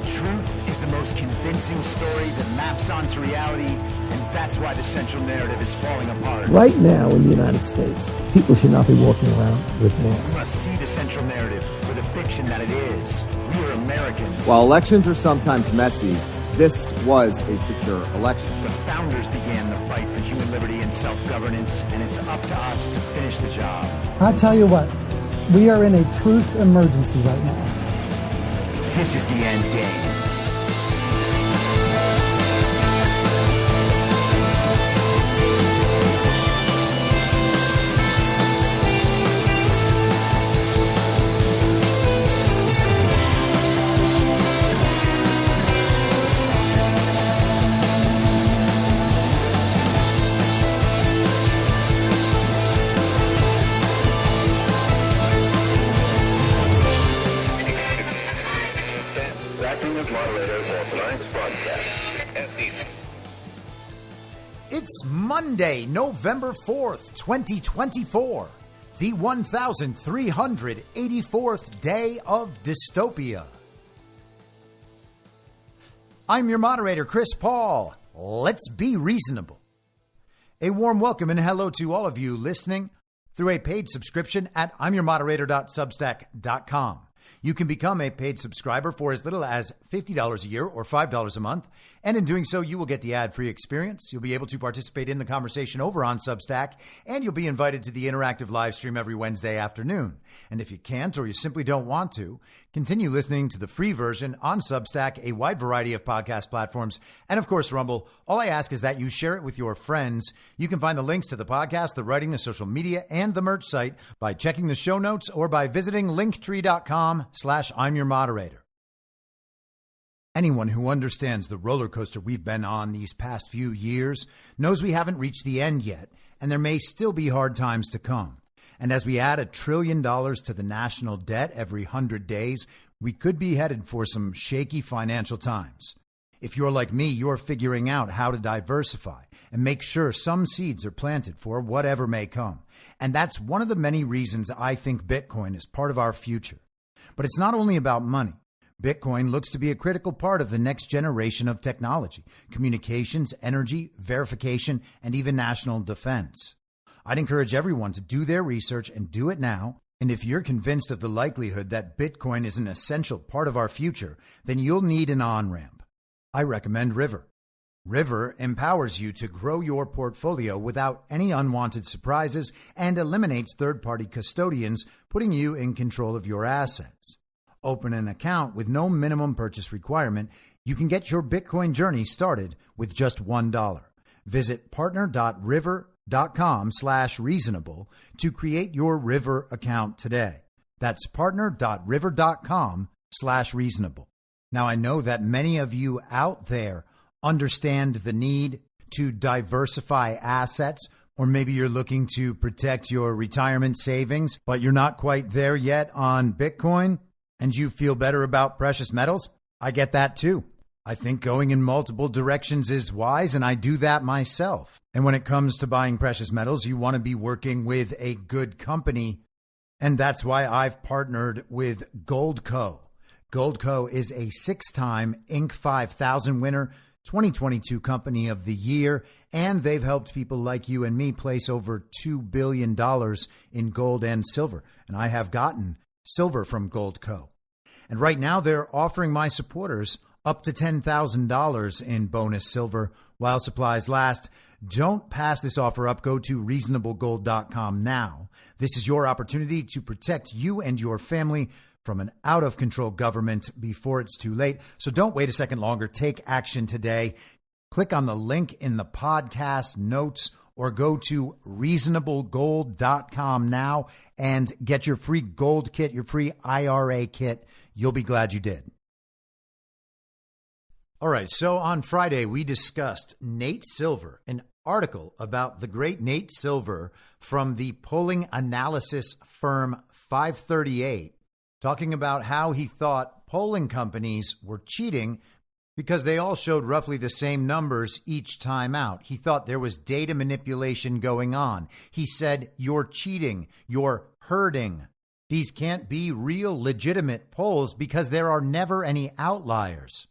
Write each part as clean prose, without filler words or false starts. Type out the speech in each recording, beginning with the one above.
truth is the most convincing story that maps onto reality, and that's why the central narrative is falling apart. Right now in the United States, people should not be walking around with masks. We must see the central narrative for the fiction that it is. We are Americans. While elections are sometimes messy, this was a secure election. The founders began the fight for human liberty and self-governance, and it's up to us to finish the job. I'll tell you what, we are in a truth emergency right now. This is the end game. It's Monday, November 4th, 2024, the 1,384th day of dystopia. I'm your moderator, Chris Paul. Let's be reasonable. A warm welcome and hello to all of you listening through a paid subscription at imyourmoderator.substack.com. You can become a paid subscriber for as little as $50 a year or $5 a month. And in doing so, you will get the ad-free experience. You'll be able to participate in the conversation over on Substack, and you'll be invited to the interactive live stream every Wednesday afternoon. And if you can't or you simply don't want to, continue listening to the free version on Substack, a wide variety of podcast platforms, and of course, Rumble. All I ask is that you share it with your friends. You can find the links to the podcast, the writing, the social media, and the merch site by checking the show notes or by visiting linktree.com/I'mYourModerator. Anyone who understands the roller coaster we've been on these past few years knows we haven't reached the end yet, and there may still be hard times to come. And as we add $1 trillion to the national debt every 100 days, we could be headed for some shaky financial times. If you're like me, you're figuring out how to diversify and make sure some seeds are planted for whatever may come. And that's one of the many reasons I think Bitcoin is part of our future. But it's not only about money. Bitcoin looks to be a critical part of the next generation of technology, communications, energy, verification, and even national defense. I'd encourage everyone to do their research and do it now. And if you're convinced of the likelihood that Bitcoin is an essential part of our future, then you'll need an on-ramp. I recommend River. River empowers you to grow your portfolio without any unwanted surprises and eliminates third-party custodians, putting you in control of your assets. Open an account with no minimum purchase requirement. You can get your Bitcoin journey started with just $1. Visit partner.river.com/reasonable to create your River account today. That's partner.river.com/reasonable. Now, I know that many of you out there understand the need to diversify assets, or maybe you're looking to protect your retirement savings, but you're not quite there yet on Bitcoin. And you feel better about precious metals? I get that too. I think going in multiple directions is wise, and I do that myself. And when it comes to buying precious metals, you want to be working with a good company. And that's why I've partnered with Goldco. Goldco is a 6-time Inc. 5000 winner, 2022 Company of the Year, and they've helped people like you and me place over $2 billion in gold and silver. And I have gotten silver from Goldco. And right now they're offering my supporters up to $10,000 in bonus silver while supplies last. Don't pass this offer up. Go to reasonablegold.com now. This is your opportunity to protect you and your family from an out-of-control government before it's too late. So don't wait a second longer. Take action today. Click on the link in the podcast notes or go to reasonablegold.com now and get your free gold kit, your free IRA kit. You'll be glad you did. All right, so on Friday, we discussed Nate Silver, an article about the great Nate Silver from the polling analysis firm 538, talking about how he thought polling companies were cheating because they all showed roughly the same numbers each time out. He thought there was data manipulation going on. He said, you're cheating, you're hurting These can't be real legitimate polls because there are never any outliers.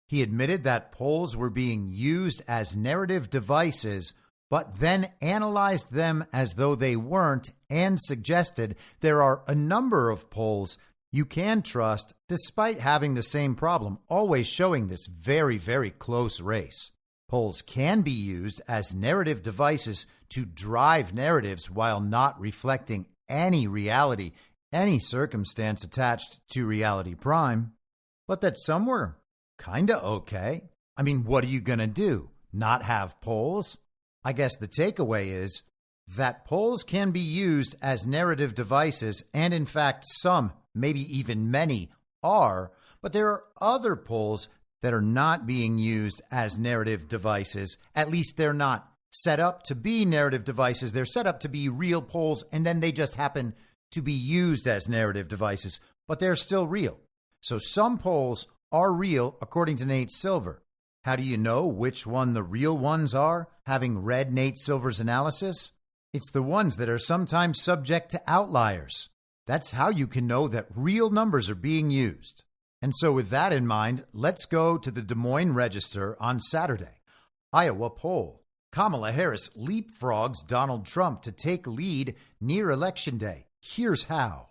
He admitted that polls were being used as narrative devices, but then analyzed them as though they weren't and suggested there are a number of polls you can trust despite having the same problem, always showing this very, very close race. Polls can be used as narrative devices to drive narratives while not reflecting any reality, any circumstance attached to reality prime, but that some were kind of okay. I mean, what are you going to do? Not have polls? I guess the takeaway is that polls can be used as narrative devices, and in fact, some, maybe even many, are, but there are other polls that are not being used as narrative devices. At least they're not set up to be narrative devices. They're set up to be real polls, and then they just happen to be used as narrative devices, but they're still real. So some polls are real, according to Nate Silver. How do you know which one the real ones are, having read Nate Silver's analysis? It's the ones that are sometimes subject to outliers. That's how you can know that real numbers are being used. And so with that in mind, let's go to the Des Moines Register on Saturday. Iowa poll. Kamala Harris leapfrogs Donald Trump to take lead near Election Day. Here's how.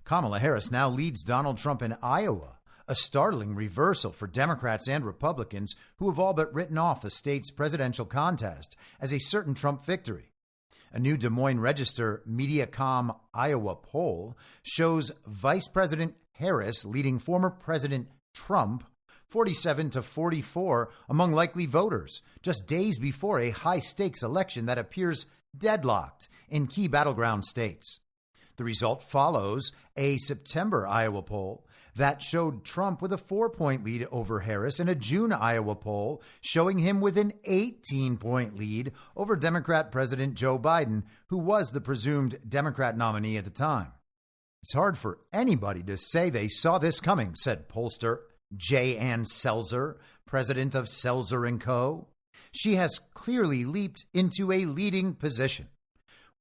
Kamala Harris now leads Donald Trump in Iowa, a startling reversal for Democrats and Republicans who have all but written off the state's presidential contest as a certain Trump victory. A new Des Moines Register Mediacom Iowa poll shows Vice President Harris leading former President Trump 47-44 among likely voters, just days before a high-stakes election that appears deadlocked in key battleground states. The result follows a September Iowa poll that showed Trump with a 4-point lead over Harris and a June Iowa poll showing him with an 18-point lead over Democrat President Joe Biden, who was the presumed Democrat nominee at the time. It's hard for anybody to say they saw this coming, said pollster Ann Selzer, president of Selzer & Co. She has clearly leaped into a leading position.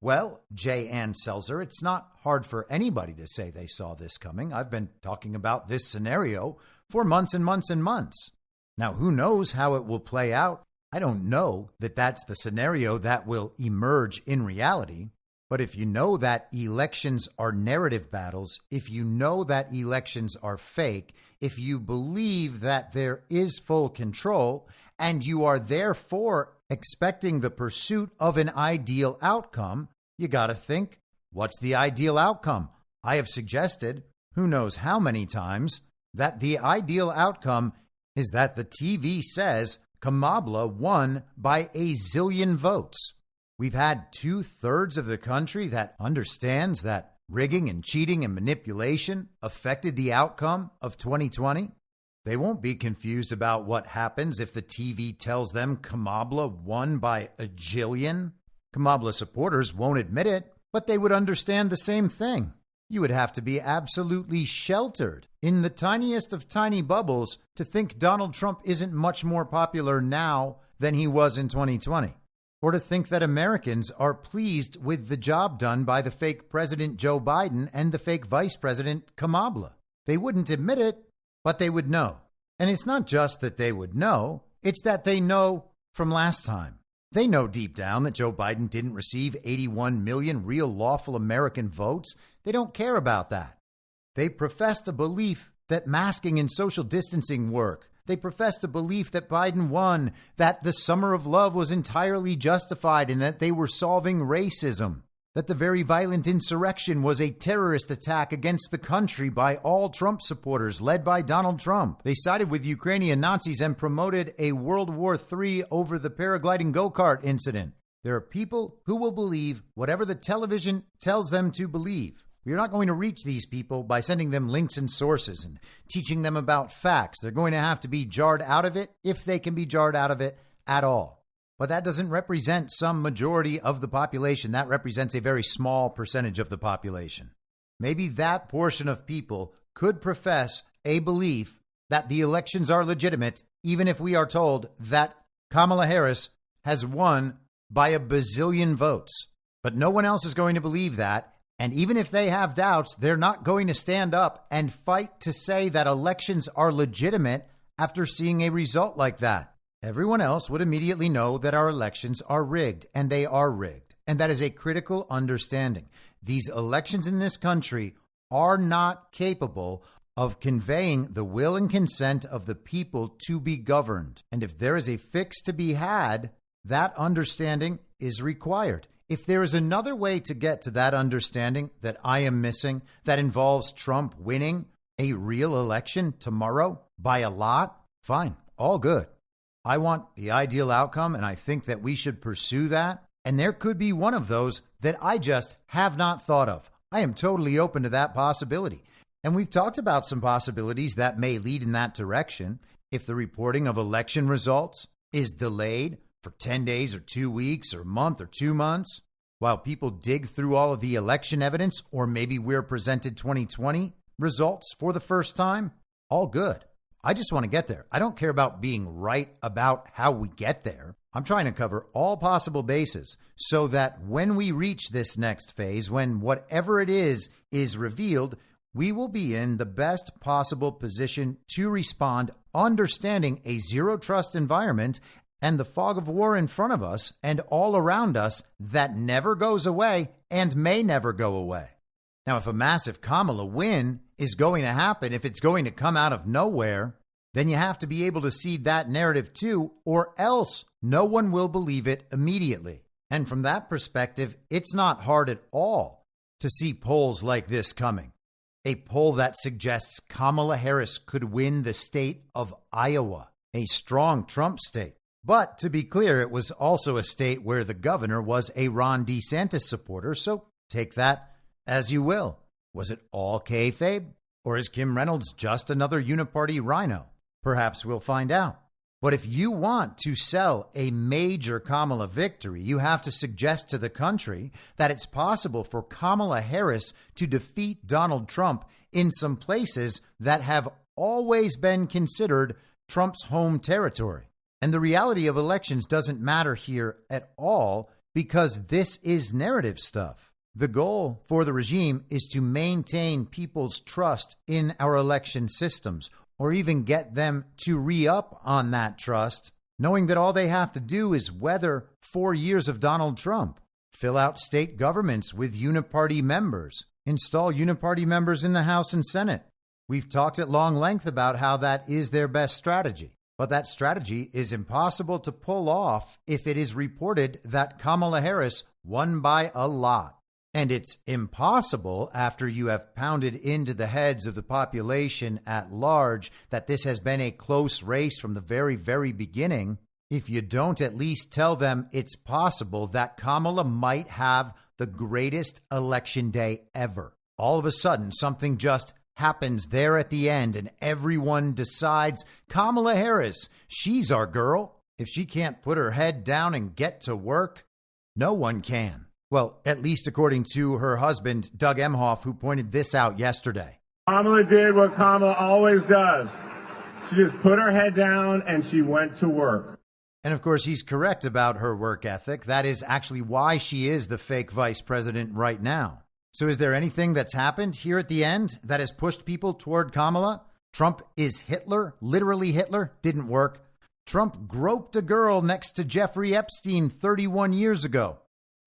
Well, Ann Selzer, it's not hard for anybody to say they saw this coming. I've been talking about this scenario for months and months and months. Now, who knows how it will play out? I don't know that that's the scenario that will emerge in reality. But if you know that elections are narrative battles, if you know that elections are fake, if you believe that there is full control, and you are therefore expecting the pursuit of an ideal outcome, you got to think, what's the ideal outcome? I have suggested, who knows how many times, that the ideal outcome is that the TV says Kamala won by a zillion votes. We've had 2/3 of the country that understands that rigging and cheating and manipulation affected the outcome of 2020. They won't be confused about what happens if the TV tells them Kamala won by a jillion. Kamala supporters won't admit it, but they would understand the same thing. You would have to be absolutely sheltered in the tiniest of tiny bubbles to think Donald Trump isn't much more popular now than he was in 2020. Or to think that Americans are pleased with the job done by the fake President Joe Biden and the fake Vice President Kamala. They wouldn't admit it, but they would know. And it's not just that they would know, it's that they know from last time. They know deep down that Joe Biden didn't receive 81 million real lawful American votes. They don't care about that. They professed a belief that masking and social distancing work. They professed a belief that Biden won, that the summer of love was entirely justified, and that they were solving racism, that the very violent insurrection was a terrorist attack against the country by all Trump supporters led by Donald Trump. They sided with Ukrainian Nazis and promoted a World War III over the paragliding go-kart incident. There are people who will believe whatever the television tells them to believe. We are not going to reach these people by sending them links and sources and teaching them about facts. They're going to have to be jarred out of it, if they can be jarred out of it at all. But that doesn't represent some majority of the population. That represents a very small percentage of the population. Maybe that portion of people could profess a belief that the elections are legitimate, even if we are told that Kamala Harris has won by a bazillion votes. But no one else is going to believe that. And even if they have doubts, they're not going to stand up and fight to say that elections are legitimate after seeing a result like that. Everyone else would immediately know that our elections are rigged, and they are rigged. And that is a critical understanding. These elections in this country are not capable of conveying the will and consent of the people to be governed. And if there is a fix to be had, that understanding is required. If there is another way to get to that understanding that I am missing, that involves Trump winning a real election tomorrow by a lot, fine, all good. I want the ideal outcome, and I think that we should pursue that. And there could be one of those that I just have not thought of. I am totally open to that possibility. And we've talked about some possibilities that may lead in that direction. If the reporting of election results is delayed for 10 days or 2 weeks or a month or 2 months, while people dig through all of the election evidence, or maybe we're presented 2020 results for the first time, all good. I just want to get there. I don't care about being right about how we get there. I'm trying to cover all possible bases so that when we reach this next phase, when whatever it is revealed, we will be in the best possible position to respond, understanding a zero trust environment and the fog of war in front of us and all around us that never goes away and may never go away. Now, if a massive Kamala win is going to happen, if it's going to come out of nowhere, then you have to be able to seed that narrative too, or else no one will believe it immediately. And from that perspective, it's not hard at all to see polls like this coming. A poll that suggests Kamala Harris could win the state of Iowa, a strong Trump state. But to be clear, it was also a state where the governor was a Ron DeSantis supporter, so take that as you will. Was it all kayfabe? Or is Kim Reynolds just another uniparty rhino? Perhaps we'll find out. But if you want to sell a major Kamala victory, you have to suggest to the country that it's possible for Kamala Harris to defeat Donald Trump in some places that have always been considered Trump's home territory. And the reality of elections doesn't matter here at all because this is narrative stuff. The goal for the regime is to maintain people's trust in our election systems, or even get them to re-up on that trust, knowing that all they have to do is weather 4 years of Donald Trump, fill out state governments with uniparty members, install uniparty members in the House and Senate. We've talked at long length about how that is their best strategy. But that strategy is impossible to pull off if it is reported that Kamala Harris won by a lot. And it's impossible after you have pounded into the heads of the population at large that this has been a close race from the very, very beginning, if you don't at least tell them it's possible that Kamala might have the greatest election day ever. All of a sudden, something just happens there at the end and everyone decides Kamala Harris, she's our girl. If she can't put her head down and get to work, no one can. Well, at least according to her husband, Doug Emhoff, who pointed this out yesterday. Kamala did what Kamala always does. She just put her head down and she went to work. And of course, he's correct about her work ethic. That is actually why she is the fake vice president right now. So is there anything that's happened here at the end that has pushed people toward Kamala? Trump is Hitler, literally Hitler, didn't work. Trump groped a girl next to Jeffrey Epstein 31 years ago,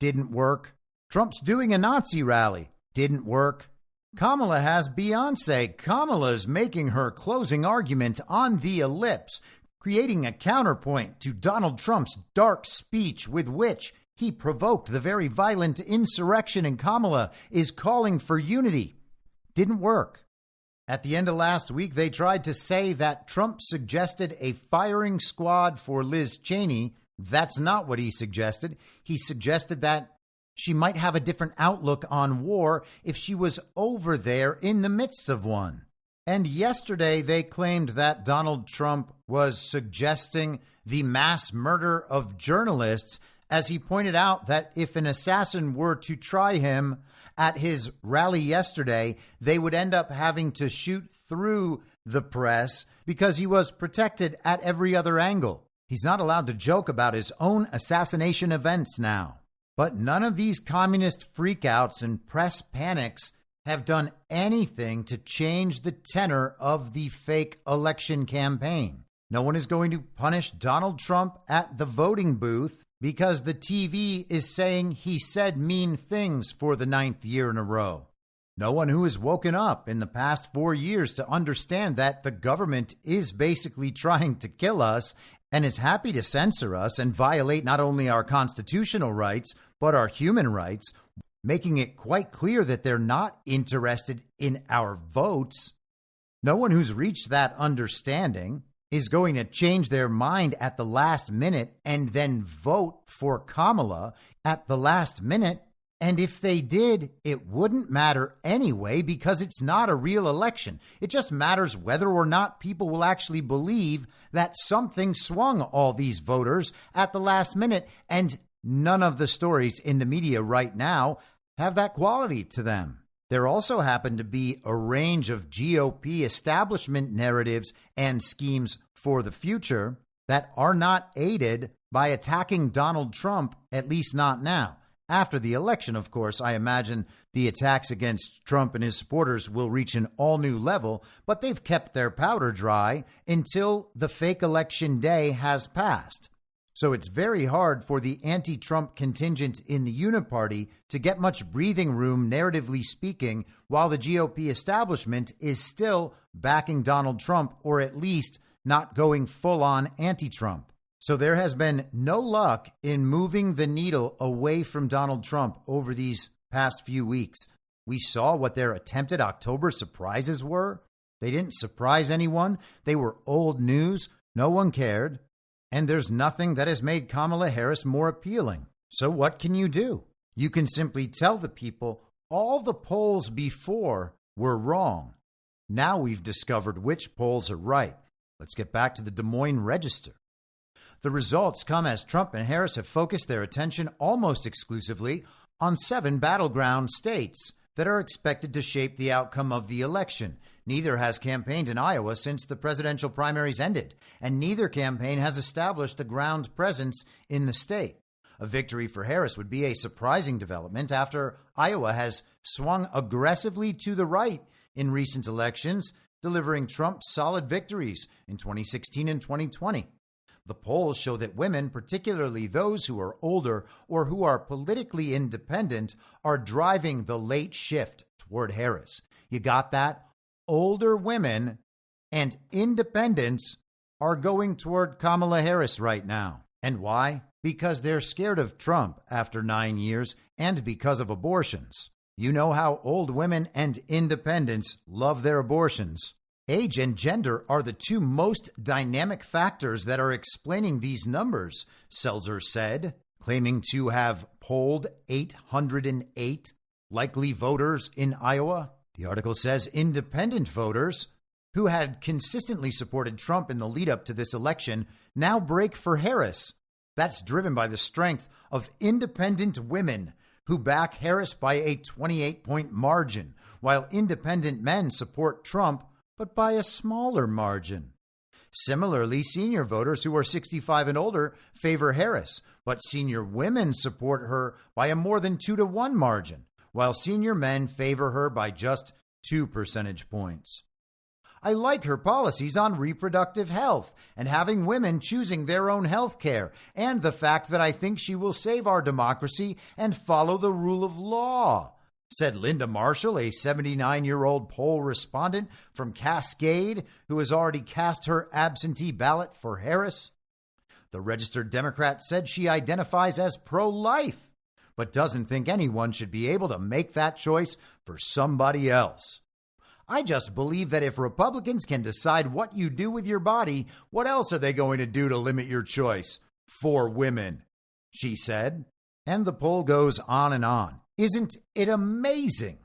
didn't work. Trump's doing a Nazi rally, didn't work. Kamala has Beyonce. Kamala's making her closing argument on the ellipse, creating a counterpoint to Donald Trump's dark speech with which he provoked the very violent insurrection, and Kamala is calling for unity. Didn't work. At the end of last week, they tried to say that Trump suggested a firing squad for Liz Cheney. That's not what he suggested. He suggested that she might have a different outlook on war if she was over there in the midst of one. And yesterday, they claimed that Donald Trump was suggesting the mass murder of journalists, as he pointed out that if an assassin were to try him at his rally yesterday, they would end up having to shoot through the press because he was protected at every other angle. He's not allowed to joke about his own assassination events now. But none of these communist freakouts and press panics have done anything to change the tenor of the fake election campaign. No one is going to punish Donald Trump at the voting booth because the TV is saying he said mean things for the 9th year in a row. No one who has woken up in the past 4 years to understand that the government is basically trying to kill us and is happy to censor us and violate not only our constitutional rights, but our human rights, making it quite clear that they're not interested in our votes. No one who's reached that understanding is going to change their mind at the last minute and then vote for Kamala at the last minute. And if they did, it wouldn't matter anyway because it's not a real election. It just matters whether or not people will actually believe that something swung all these voters at the last minute. And none of the stories in the media right now have that quality to them. There also happen to be a range of GOP establishment narratives and schemes for the future that are not aided by attacking Donald Trump, at least not now. After the election, of course, I imagine the attacks against Trump and his supporters will reach an all-new level, but they've kept their powder dry until the fake election day has passed. So it's very hard for the anti-Trump contingent in the Uniparty to get much breathing room, narratively speaking, while the GOP establishment is still backing Donald Trump, or at least not going full-on anti-Trump. So there has been no luck in moving the needle away from Donald Trump over these past few weeks. We saw what their attempted October surprises were. They didn't surprise anyone. They were old news. No one cared. And there's nothing that has made Kamala Harris more appealing. So what can you do? You can simply tell the people all the polls before were wrong. Now we've discovered which polls are right. Let's get back to the Des Moines Register. The results come as Trump and Harris have focused their attention almost exclusively on 7 battleground states that are expected to shape the outcome of the election. Neither has campaigned in Iowa since the presidential primaries ended, and neither campaign has established a ground presence in the state. A victory for Harris would be a surprising development after Iowa has swung aggressively to the right in recent elections, delivering Trump solid victories in 2016 and 2020. The polls show that women, particularly those who are older or who are politically independent, are driving the late shift toward Harris. You got that? Older women and independents are going toward Kamala Harris right now. And why? Because they're scared of Trump after 9 years and because of abortions. You know how old women and independents love their abortions. Age and gender are the 2 most dynamic factors that are explaining these numbers, Selzer said, claiming to have polled 808 likely voters in Iowa. The article says independent voters who had consistently supported Trump in the lead up to this election now break for Harris. That's driven by the strength of independent women who back Harris by a 28-point margin, while independent men support Trump but by a smaller margin. Similarly, senior voters who are 65 and older favor Harris, but senior women support her by a more than 2-to-1 margin, while senior men favor her by just 2 percentage points. I like her policies on reproductive health and having women choosing their own health care, and the fact that I think she will save our democracy and follow the rule of law, said Linda Marshall, a 79-year-old poll respondent from Cascade who has already cast her absentee ballot for Harris. The registered Democrat said she identifies as pro-life, but doesn't think anyone should be able to make that choice for somebody else. I just believe that if Republicans can decide what you do with your body, what else are they going to do to limit your choice for women, she said. And the poll goes on and on. Isn't it amazing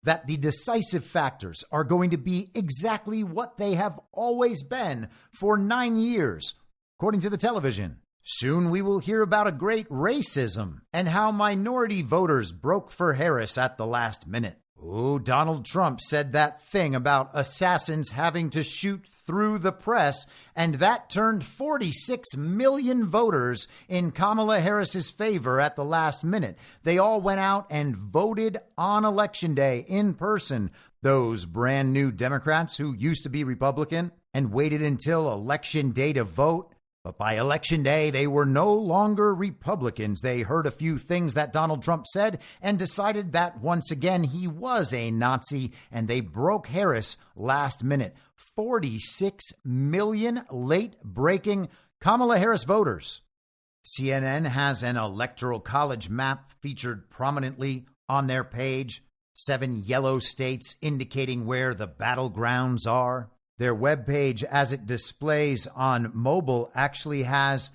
that the decisive factors are going to be exactly what they have always been for 9 years, according to the television? Soon we will hear about a great racism and how minority voters broke for Harris at the last minute. Oh, Donald Trump said that thing about assassins having to shoot through the press, and that turned 46 million voters in Kamala Harris's favor at the last minute. They all went out and voted on Election Day in person. Those brand new Democrats who used to be Republican and waited until Election Day to vote. But by Election Day, they were no longer Republicans. They heard a few things that Donald Trump said and decided that once again he was a Nazi, and they broke Harris last minute. 46 million late-breaking Kamala Harris voters. CNN has an electoral college map featured prominently on their page. 7 yellow states indicating where the battlegrounds are. Their webpage, as it displays on mobile, actually has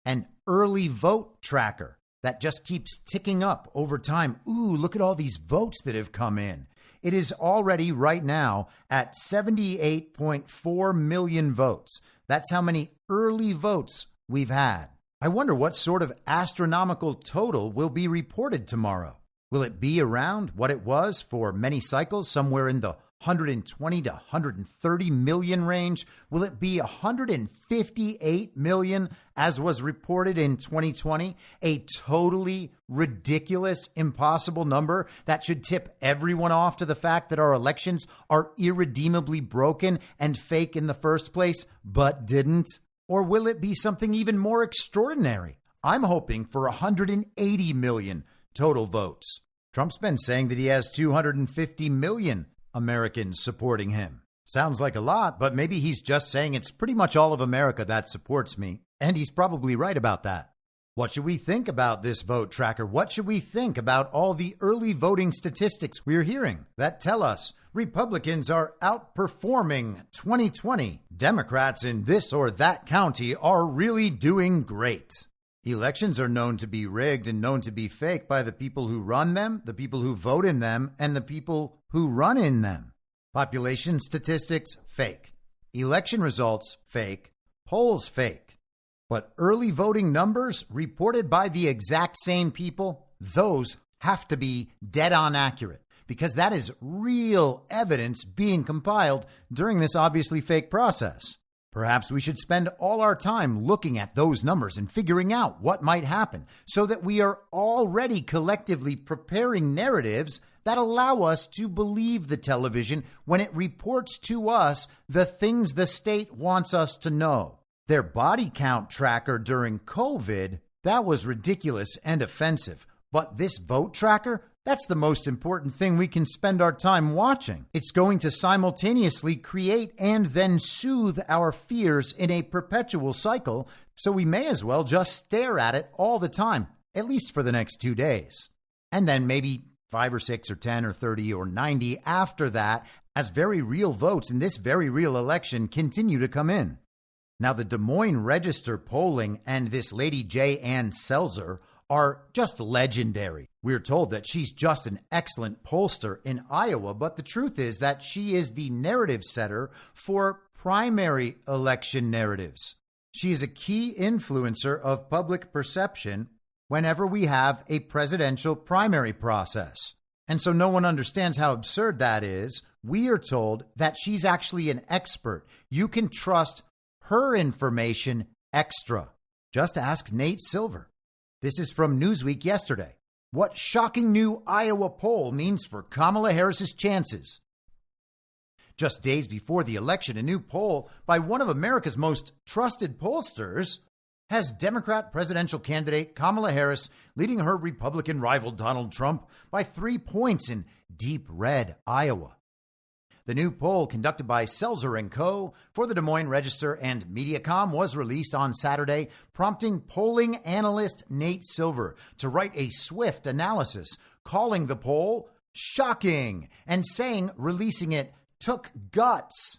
an early vote tracker that just keeps ticking up over time. Ooh, look at all these votes that have come in. It is already right now at 78.4 million votes. That's how many early votes we've had. I wonder what sort of astronomical total will be reported tomorrow. Will it be around what it was for many cycles, somewhere in the 120 to 130 million range? Will it be 158 million as was reported in 2020? A totally ridiculous, impossible number that should tip everyone off to the fact that our elections are irredeemably broken and fake in the first place, but didn't? Or will it be something even more extraordinary? I'm hoping for 180 million total votes. Trump's been saying that he has 250 million Americans supporting him. Sounds like a lot, but maybe he's just saying it's pretty much all of America that supports me. And he's probably right about that. What should we think about this vote tracker? What should we think about all the early voting statistics we're hearing that tell us Republicans are outperforming 2020? Democrats in this or that county are really doing great. Elections are known to be rigged and known to be fake by the people who run them, the people who vote in them, and the people who run in them. Population statistics, fake. Election results, fake. Polls, fake. But early voting numbers reported by the exact same people, those have to be dead on accurate, because that is real evidence being compiled during this obviously fake process. Perhaps we should spend all our time looking at those numbers and figuring out what might happen so that we are already collectively preparing narratives that allow us to believe the television when it reports to us the things the state wants us to know. Their body count tracker during COVID, that was ridiculous and offensive. But this vote tracker, that's the most important thing we can spend our time watching. It's going to simultaneously create and then soothe our fears in a perpetual cycle, so we may as well just stare at it all the time, at least for the next 2 days. And then maybe 5 or 6 or 10 or 30 or 90 after that, as very real votes in this very real election continue to come in. Now, the Des Moines Register polling and this lady Ann Selzer are just legendary. We're told that she's just an excellent pollster in Iowa, but the truth is that she is the narrative setter for primary election narratives. She is a key influencer of public perception whenever we have a presidential primary process. And so no one understands how absurd that is. We are told that she's actually an expert. You can trust her information extra. Just ask Nate Silver. This is from Newsweek yesterday. What shocking new Iowa poll means for Kamala Harris's chances. Just days before the election, a new poll by one of America's most trusted pollsters has Democrat presidential candidate Kamala Harris leading her Republican rival Donald Trump by 3 points in deep red Iowa. The new poll conducted by Selzer & Co. for the Des Moines Register and Mediacom was released on Saturday, prompting polling analyst Nate Silver to write a swift analysis, calling the poll shocking and saying releasing it took guts.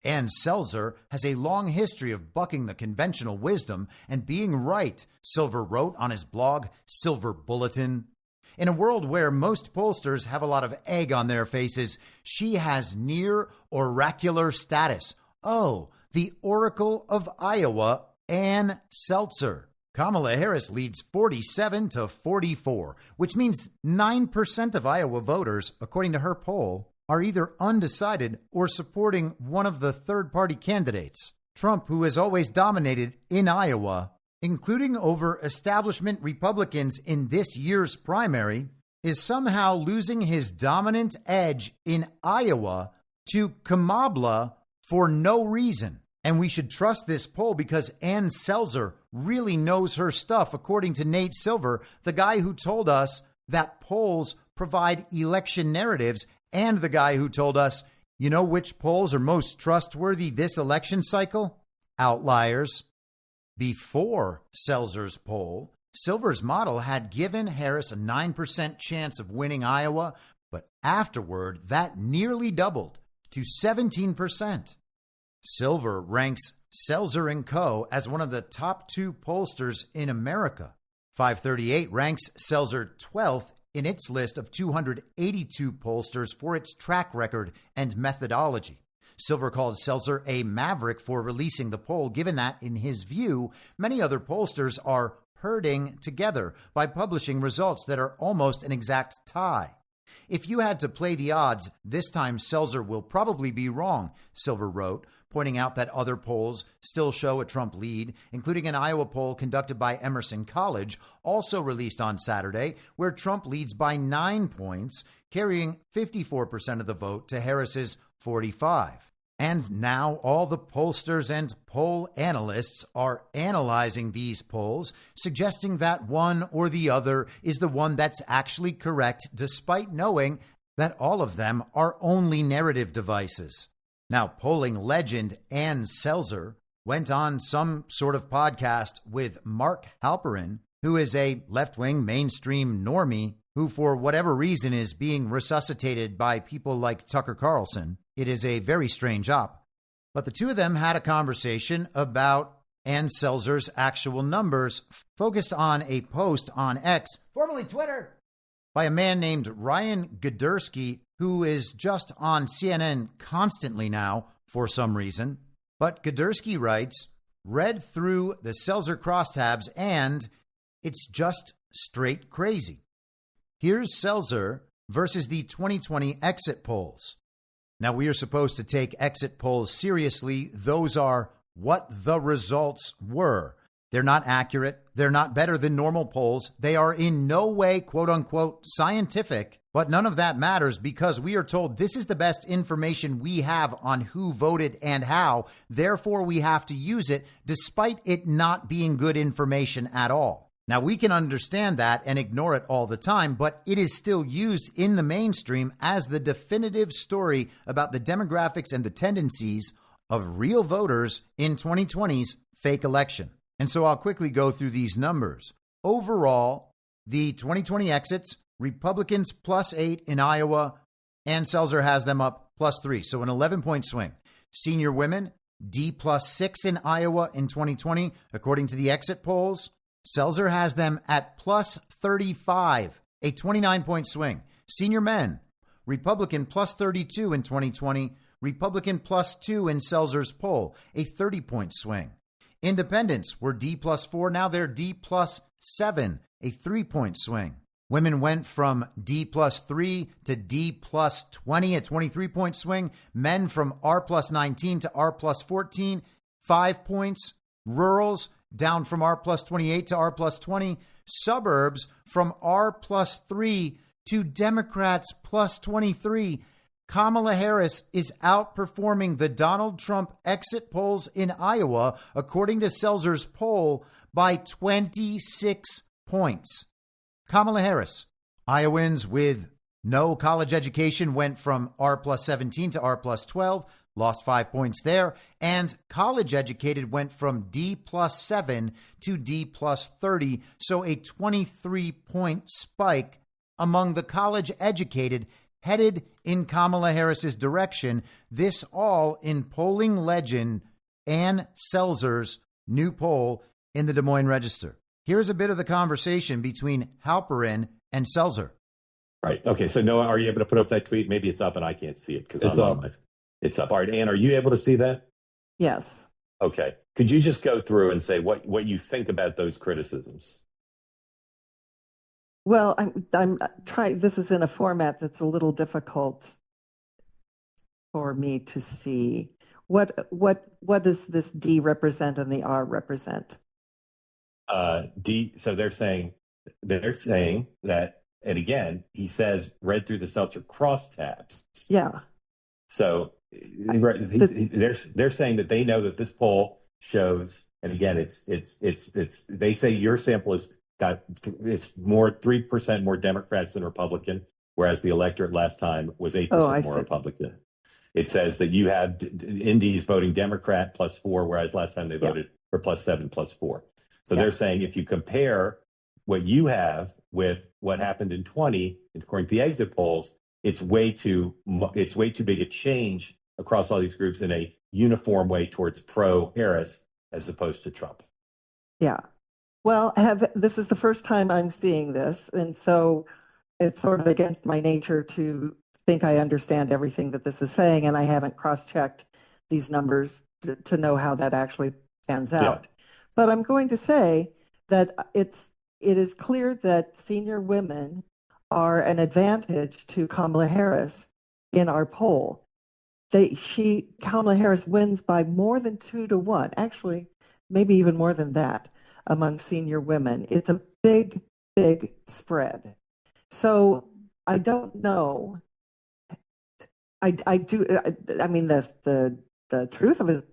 Ann Selzer has a long history of bucking the conventional wisdom and being right, Silver wrote on his blog, Silver Bulletin. In a world where most pollsters have a lot of egg on their faces, she has near oracular status. Oh, the Oracle of Iowa, Ann Selzer. Kamala Harris leads 47 to 44, which means 9% of Iowa voters, according to her poll, are either undecided or supporting one of the third-party candidates. Trump, who has always dominated in Iowa, including over establishment Republicans in this year's primary, is somehow losing his dominant edge in Iowa to Kamala for no reason. And we should trust this poll because Ann Selzer really knows her stuff, according to Nate Silver, the guy who told us that polls provide election narratives, and the guy who told us, you know which polls are most trustworthy this election cycle? Outliers. Before Selzer's poll, Silver's model had given Harris a 9% chance of winning Iowa, but afterward, that nearly doubled to 17%. Silver ranks Selzer & Co. as one of the top 2 pollsters in America. 538 ranks Selzer 12th in its list of 282 pollsters for its track record and methodology. Silver called Selzer a maverick for releasing the poll, given that, in his view, many other pollsters are herding together by publishing results that are almost an exact tie. If you had to play the odds, this time Selzer will probably be wrong, Silver wrote, pointing out that other polls still show a Trump lead, including an Iowa poll conducted by Emerson College, also released on Saturday, where Trump leads by 9 points, carrying 54% of the vote to Harris's 45. And now all the pollsters and poll analysts are analyzing these polls, suggesting that one or the other is the one that's actually correct, despite knowing that all of them are only narrative devices. Now, polling legend Ann Selzer went on some sort of podcast with Mark Halperin, who is a left-wing mainstream normie who, for whatever reason, is being resuscitated by people like Tucker Carlson. It is a very strange op. But the two of them had a conversation about Ann Selzer's actual numbers, focused on a post on X, formerly Twitter, by a man named Ryan Gudersky, who is just on CNN constantly now for some reason. But Gudersky writes, read through the Selzer crosstabs and it's just straight crazy. Here's Selzer versus the 2020 exit polls. Now, we are supposed to take exit polls seriously. Those are what the results were. They're not accurate. They're not better than normal polls. They are in no way, quote unquote, scientific. But none of that matters because we are told this is the best information we have on who voted and how. Therefore, we have to use it despite it not being good information at all. Now, we can understand that and ignore it all the time, but it is still used in the mainstream as the definitive story about the demographics and the tendencies of real voters in 2020's fake election. And so I'll quickly go through these numbers. Overall, the 2020 exits, Republicans +8 in Iowa, and Selzer has them up +3, so an 11-point swing. Senior women, D+6 in Iowa in 2020, according to the exit polls. Selzer has them at +35, a 29-point swing. Senior men, Republican +32 in 2020, Republican +2 in Selzer's poll, a 30-point swing. Independents were D+4, now they're D+7, a 3-point swing. Women went from D+3 to D+20, a 23-point swing. Men from R+19 to R+14, 5 points. Rurals down from R+28 to R+20. Suburbs from R+3 to Democrats +23. Kamala Harris is outperforming the Donald Trump exit polls in Iowa, according to Selzer's poll, by 26 points. Kamala Harris, Iowans with no college education went from R+17 to R+12, lost 5 points there, and college educated went from D+7 to D+30, so a 23-point spike among the college educated headed in Kamala Harris's direction. This all in polling legend Ann Selzer's new poll in the Des Moines Register. Here's a bit of the conversation between Halperin and Selzer. Right. Okay. So Noah, are you able to put up that tweet? Maybe it's up and I can't see it because it's up. It's up. All right. Ann, are you able to see that? Yes. Okay. Could you just go through and say what you think about those criticisms? Well, I'm trying. This is in a format that's a little difficult for me to see. What does this D represent and the R represent? So they're saying that, and again, he says read through the Seltzer crosstabs. Yeah. So they're saying that they know that this poll shows, and again, it's they say your sample it's more 3% more Democrats than Republican, whereas the electorate last time was 8% more Republican. It says that you have Indies voting Democrat +4, whereas last time they voted for +7, +4. So they're saying if you compare what you have with what happened in 20, according to the exit polls, it's way too big a change across all these groups in a uniform way towards pro-Harris as opposed to Trump. Yeah. Well, this is the first time I'm seeing this, and so it's sort of against my nature to think I understand everything that this is saying, and I haven't cross-checked these numbers to know how that actually pans out. But I'm going to say that it is clear that senior women are an advantage to Kamala Harris in our poll. Kamala Harris wins by more than 2-1, actually, maybe even more than that among senior women. It's a big, big spread. So I don't know. I mean, the truth of it.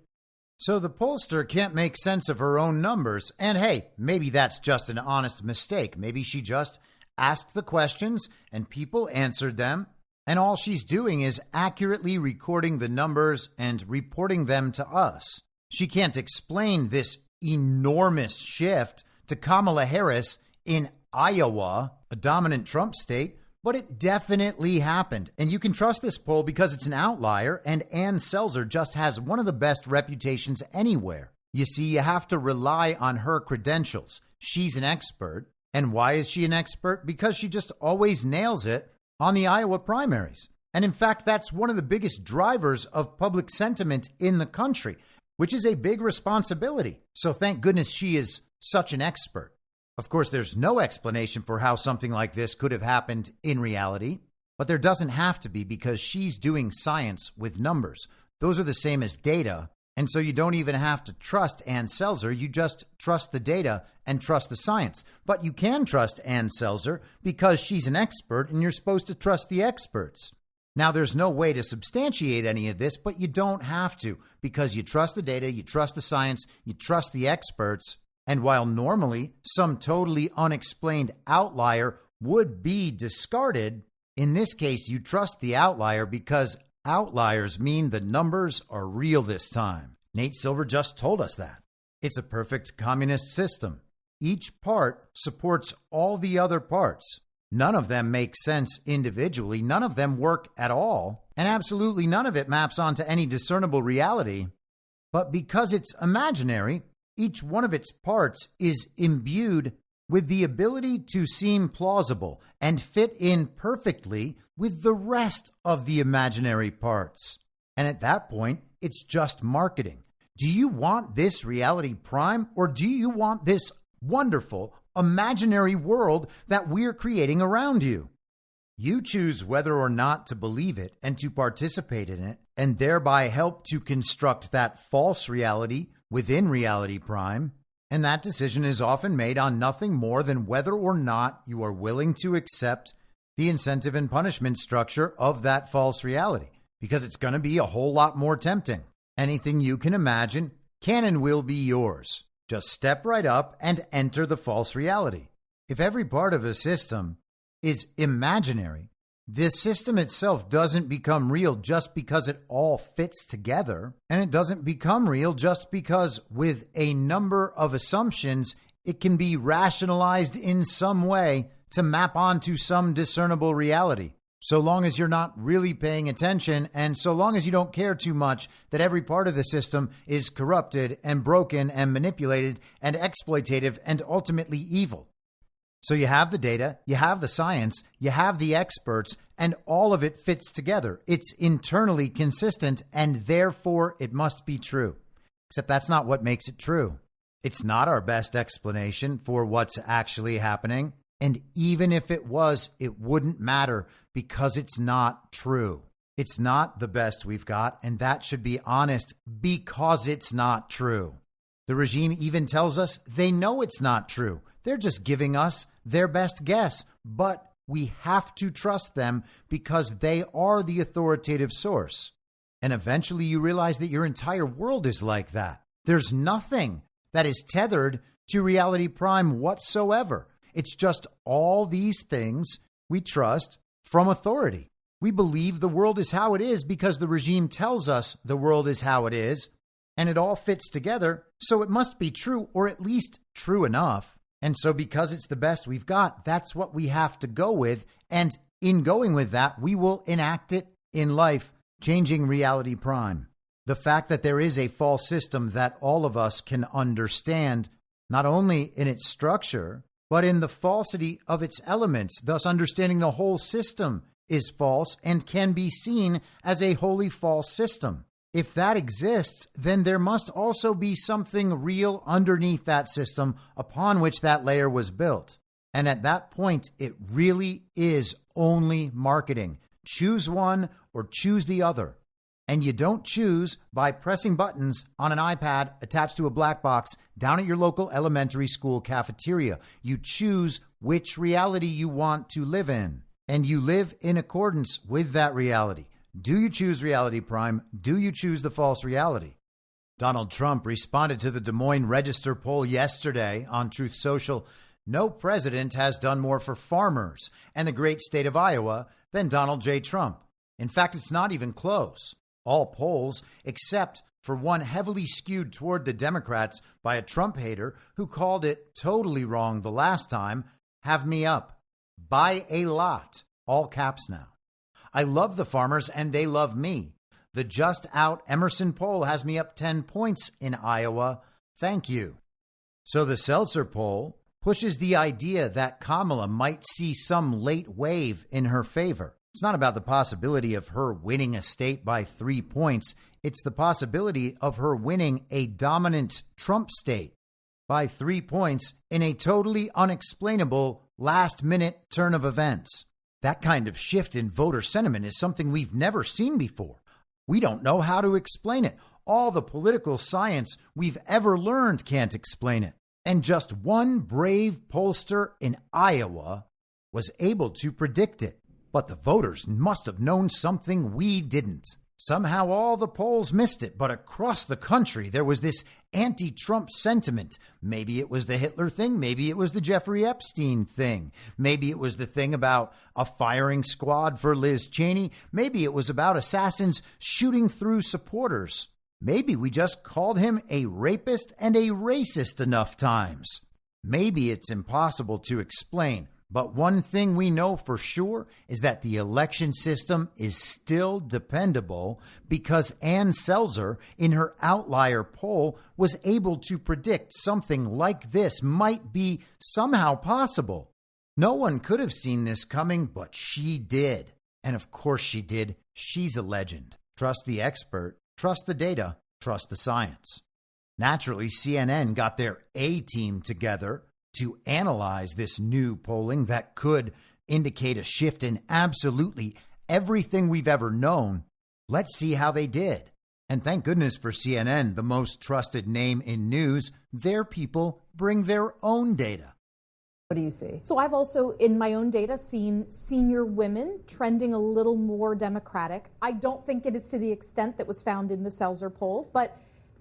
So the pollster can't make sense of her own numbers. And hey, maybe that's just an honest mistake. Maybe she just asked the questions and people answered them. And all she's doing is accurately recording the numbers and reporting them to us. She can't explain this enormous shift to Kamala Harris in Iowa, a dominant Trump state, but it definitely happened. And you can trust this poll because it's an outlier, and Ann Selzer just has one of the best reputations anywhere. You see, you have to rely on her credentials. She's an expert. And why is she an expert? Because she just always nails it on the Iowa primaries. And in fact, that's one of the biggest drivers of public sentiment in the country, which is a big responsibility. So thank goodness she is such an expert. Of course, there's no explanation for how something like this could have happened in reality, but there doesn't have to be because she's doing science with numbers. Those are the same as data. And so you don't even have to trust Ann Selzer. You just trust the data and trust the science. But you can trust Ann Selzer because she's an expert and you're supposed to trust the experts. Now, there's no way to substantiate any of this, but you don't have to because you trust the data, you trust the science, you trust the experts. And while normally some totally unexplained outlier would be discarded, in this case, you trust the outlier because outliers mean the numbers are real this time. Nate Silver just told us that. It's a perfect communist system. Each part supports all the other parts. None of them make sense individually. None of them work at all. And absolutely none of it maps onto any discernible reality. But because it's imaginary, each one of its parts is imbued with the ability to seem plausible and fit in perfectly with the rest of the imaginary parts. And at that point, it's just marketing. Do you want this reality prime, or do you want this wonderful imaginary world that we're creating around you? You choose whether or not to believe it and to participate in it, and thereby help to construct that false reality within reality prime. And that decision is often made on nothing more than whether or not you are willing to accept the incentive and punishment structure of that false reality, because it's going to be a whole lot more tempting. Anything you can imagine can and will be yours. Just step right up and enter the false reality. If every part of a system is imaginary, the system itself doesn't become real just because it all fits together. And it doesn't become real just because with a number of assumptions, it can be rationalized in some way to map onto some discernible reality. So long as you're not really paying attention, and so long as you don't care too much that every part of the system is corrupted and broken and manipulated and exploitative and ultimately evil. So you have the data, you have the science, you have the experts, and all of it fits together. It's internally consistent, and therefore it must be true. Except that's not what makes it true. It's not our best explanation for what's actually happening. And even if it was, it wouldn't matter because it's not true. It's not the best we've got, and that should be honest because it's not true. The regime even tells us they know it's not true. They're just giving us their best guess, but we have to trust them because they are the authoritative source. And eventually you realize that your entire world is like that. There's nothing that is tethered to reality prime whatsoever. It's just all these things we trust from authority. We believe the world is how it is because the regime tells us the world is how it is, and it all fits together, so it must be true, or at least true enough. And so because it's the best we've got, that's what we have to go with, and in going with that, we will enact it in life, changing reality prime. The fact that there is a false system that all of us can understand, not only in its structure, but in the falsity of its elements, thus understanding the whole system is false and can be seen as a wholly false system. If that exists, then there must also be something real underneath that system upon which that layer was built. And at that point, it really is only marketing. Choose one or choose the other. And you don't choose by pressing buttons on an iPad attached to a black box down at your local elementary school cafeteria. You choose which reality you want to live in, and you live in accordance with that reality. Do you choose reality prime? Do you choose the false reality? Donald Trump responded to the Des Moines Register poll yesterday on Truth Social. No president has done more for farmers and the great state of Iowa than Donald J. Trump. In fact, it's not even close. All polls, except for one heavily skewed toward the Democrats by a Trump hater who called it totally wrong the last time, have me up by a lot. All caps now. I love the farmers and they love me. The just out Emerson poll has me up 10 points in Iowa. Thank you. So the Selzer poll pushes the idea that Kamala might see some late wave in her favor. It's not about the possibility of her winning a state by 3 points. It's the possibility of her winning a dominant Trump state by 3 points in a totally unexplainable last-minute turn of events. That kind of shift in voter sentiment is something we've never seen before. We don't know how to explain it. All the political science we've ever learned can't explain it. And just one brave pollster in Iowa was able to predict it. But the voters must have known something we didn't. Somehow all the polls missed it, but across the country there was this anti-Trump sentiment. Maybe it was the Hitler thing, maybe it was the Jeffrey Epstein thing, maybe it was the thing about a firing squad for Liz Cheney, maybe it was about assassins shooting through supporters. Maybe we just called him a rapist and a racist enough times. Maybe it's impossible to explain. But one thing we know for sure is that the election system is still dependable because Ann Selzer, in her outlier poll, was able to predict something like this might be somehow possible. No one could have seen this coming, but she did. And of course she did. She's a legend. Trust the expert, trust the data, trust the science. Naturally, CNN got their A-team together to analyze this new polling that could indicate a shift in absolutely everything we've ever known. Let's see how they did. And thank goodness for CNN, the most trusted name in news. Their people bring their own data. What do you see? So I've also, in my own data, seen senior women trending a little more Democratic. I don't think it is to the extent that was found in the Selzer poll, but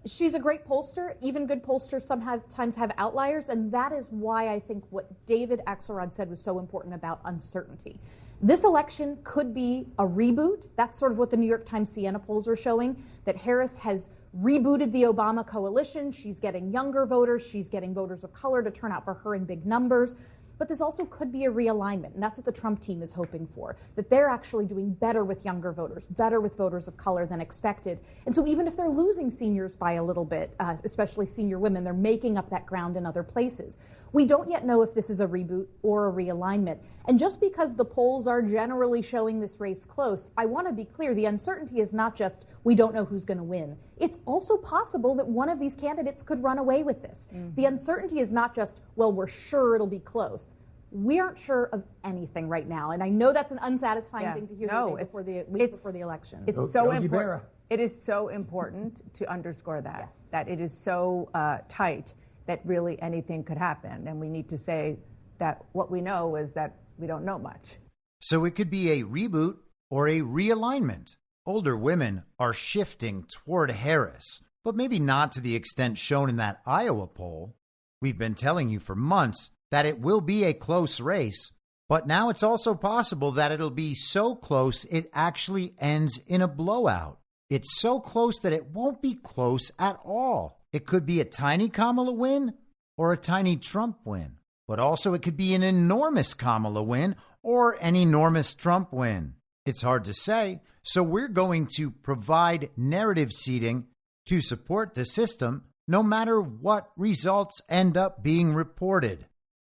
she's a great pollster. Even good pollsters sometimes have outliers, and that is why I think what David Axelrod said was so important about uncertainty. This election could be a reboot. That's sort of what the New York Times Siena polls are showing, that Harris has rebooted the Obama coalition. She's getting younger voters. She's getting voters of color to turn out for her in big numbers. But this also could be a realignment, and that's what the Trump team is hoping for, that they're actually doing better with younger voters, better with voters of color than expected. And so even if they're losing seniors by a little bit, especially senior women, they're making up that ground in other places. We don't yet know if this is a reboot or a realignment. And just because the polls are generally showing this race close, I want to be clear, the uncertainty is not just we don't know who's going to win. It's also possible that one of these candidates could run away with this. The uncertainty is not just, well, we're sure it'll be close. We aren't sure of anything right now. And I know that's an unsatisfying thing to hear before the election. It's so important. It is so important to underscore that, that it is so tight that really anything could happen. And we need to say that what we know is that we don't know much. So it could be a reboot or a realignment. Older women are shifting toward Harris, but maybe not to the extent shown in that Iowa poll. We've been telling you for months that it will be a close race, but now it's also possible that it'll be so close it actually ends in a blowout. It's so close that it won't be close at all. It could be a tiny Kamala win or a tiny Trump win, but also it could be an enormous Kamala win or an enormous Trump win. It's hard to say, so we're going to provide narrative seeding to support the system no matter what results end up being reported.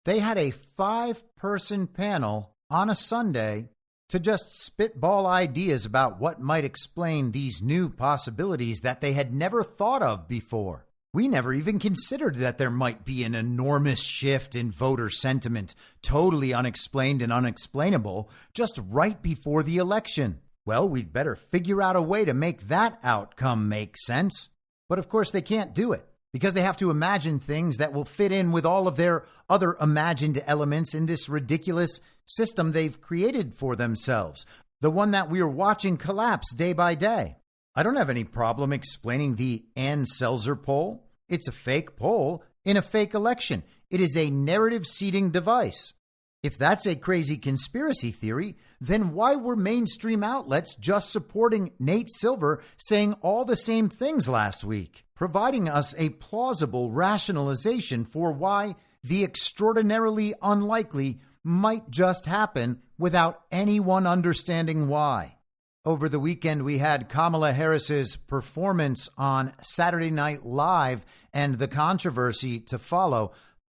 They had a 5-person panel on a Sunday to just spitball ideas about what might explain these new possibilities that they had never thought of before. We never even considered that there might be an enormous shift in voter sentiment, totally unexplained and unexplainable, just right before the election. Well, we'd better figure out a way to make that outcome make sense. But of course they can't do it, because they have to imagine things that will fit in with all of their other imagined elements in this ridiculous system they've created for themselves, the one that we are watching collapse day by day. I don't have any problem explaining the Ann Selzer poll. It's a fake poll in a fake election. It is a narrative seeding device. If that's a crazy conspiracy theory, then why were mainstream outlets just supporting Nate Silver saying all the same things last week, providing us a plausible rationalization for why the extraordinarily unlikely might just happen without anyone understanding why? Over the weekend, we had Kamala Harris's performance on Saturday Night Live and the controversy to follow.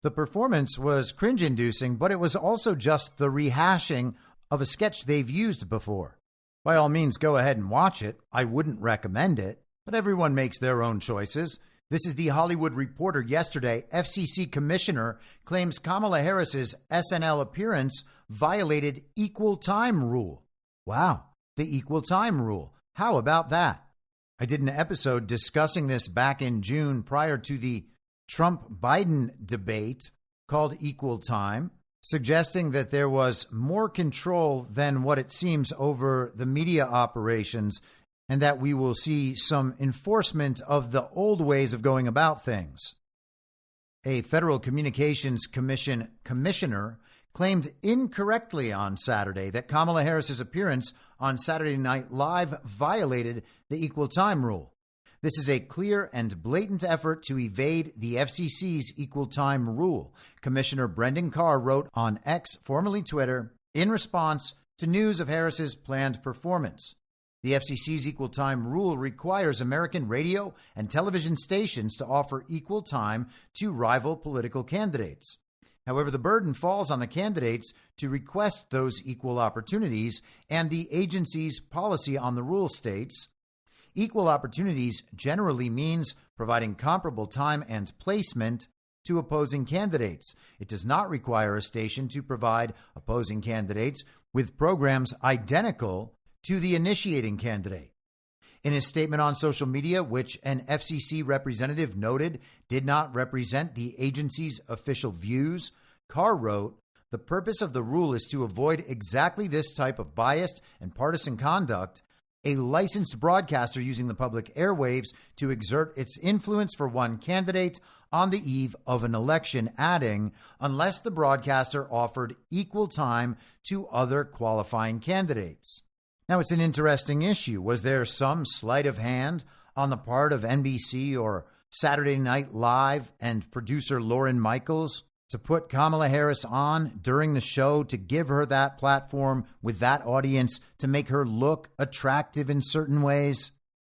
The performance was cringe-inducing, but it was also just the rehashing of a sketch they've used before. By all means, go ahead and watch it. I wouldn't recommend it, but everyone makes their own choices. This is The Hollywood Reporter. Yesterday, FCC Commissioner claims Kamala Harris's SNL appearance violated equal time rule. Wow, the equal time rule. How about that? I did an episode discussing this back in June prior to the Trump-Biden debate called Equal Time, suggesting that there was more control than what it seems over the media operations, and that we will see some enforcement of the old ways of going about things. A Federal Communications Commission commissioner claimed incorrectly on Saturday that Kamala Harris's appearance on Saturday Night Live violated the equal time rule. This is a clear and blatant effort to evade the FCC's equal time rule, Commissioner Brendan Carr wrote on X, formerly Twitter, in response to news of Harris's planned performance. The FCC's equal time rule requires American radio and television stations to offer equal time to rival political candidates. However, the burden falls on the candidates to request those equal opportunities, and the agency's policy on the rule states, equal opportunities generally means providing comparable time and placement to opposing candidates. It does not require a station to provide opposing candidates with programs identical to the initiating candidate. In his statement on social media, which an FCC representative noted did not represent the agency's official views, Carr wrote, "The purpose of the rule is to avoid exactly this type of biased and partisan conduct, a licensed broadcaster using the public airwaves to exert its influence for one candidate on the eve of an election," adding, "unless the broadcaster offered equal time to other qualifying candidates." Now, it's an interesting issue. Was there some sleight of hand on the part of NBC or Saturday Night Live and producer Lauren Michaels to put Kamala Harris on during the show to give her that platform with that audience to make her look attractive in certain ways?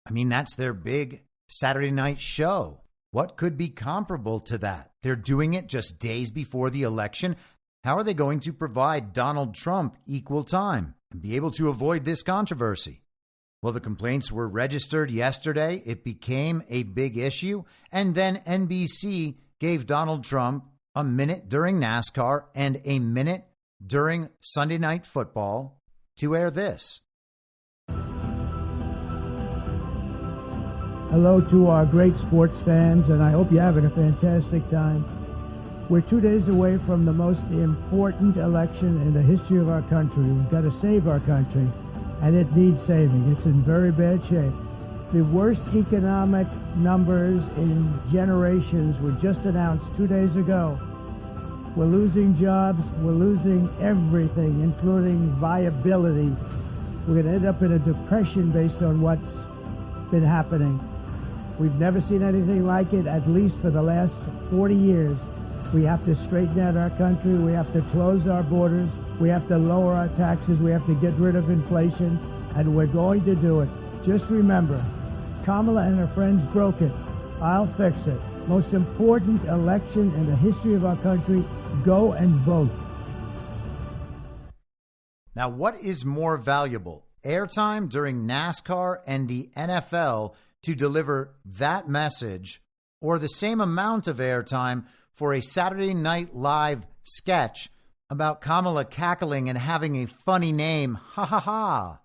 I mean, that's their big Saturday night show. What could be comparable to that? They're doing it just days before the election. How are they going to provide Donald Trump equal time and be able to avoid this controversy? Well, the complaints were registered yesterday. It became a big issue. And then NBC gave Donald Trump a minute during NASCAR and a minute during Sunday Night Football to air this. Hello to our great sports fans, and I hope you're having a fantastic time. We're 2 days away from the most important election in the history of our country. We've got to save our country, and it needs saving. It's in very bad shape. The worst economic numbers in generations were just announced 2 days ago. We're losing jobs. We're losing everything, including viability. We're going to end up in a depression based on what's been happening. We've never seen anything like it, at least for the last 40 years. We have to straighten out our country. We have to close our borders. We have to lower our taxes. We have to get rid of inflation, and we're going to do it. Just remember, Kamala and her friends broke it. I'll fix it. Most important election in the history of our country. Go and vote. Now, what is more valuable? Airtime during NASCAR and the NFL to deliver that message, or the same amount of airtime for a Saturday Night Live sketch about Kamala cackling and having a funny name? Ha ha ha.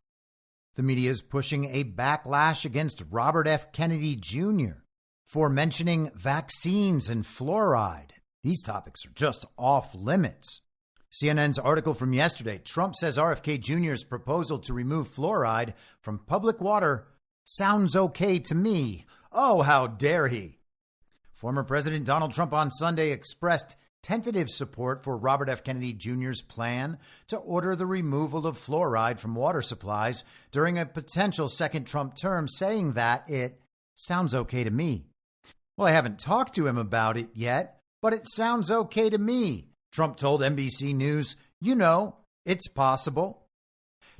The media is pushing a backlash against Robert F. Kennedy Jr. for mentioning vaccines and fluoride. These topics are just off limits. CNN's article from yesterday, Trump says RFK Jr.'s proposal to remove fluoride from public water sounds okay to me. Oh, how dare he? Former President Donald Trump on Sunday expressed tentative support for Robert F. Kennedy Jr.'s plan to order the removal of fluoride from water supplies during a potential second Trump term, saying that it sounds okay to me. Well, I haven't talked to him about it yet, but it sounds okay to me. Trump told NBC News, you know, it's possible.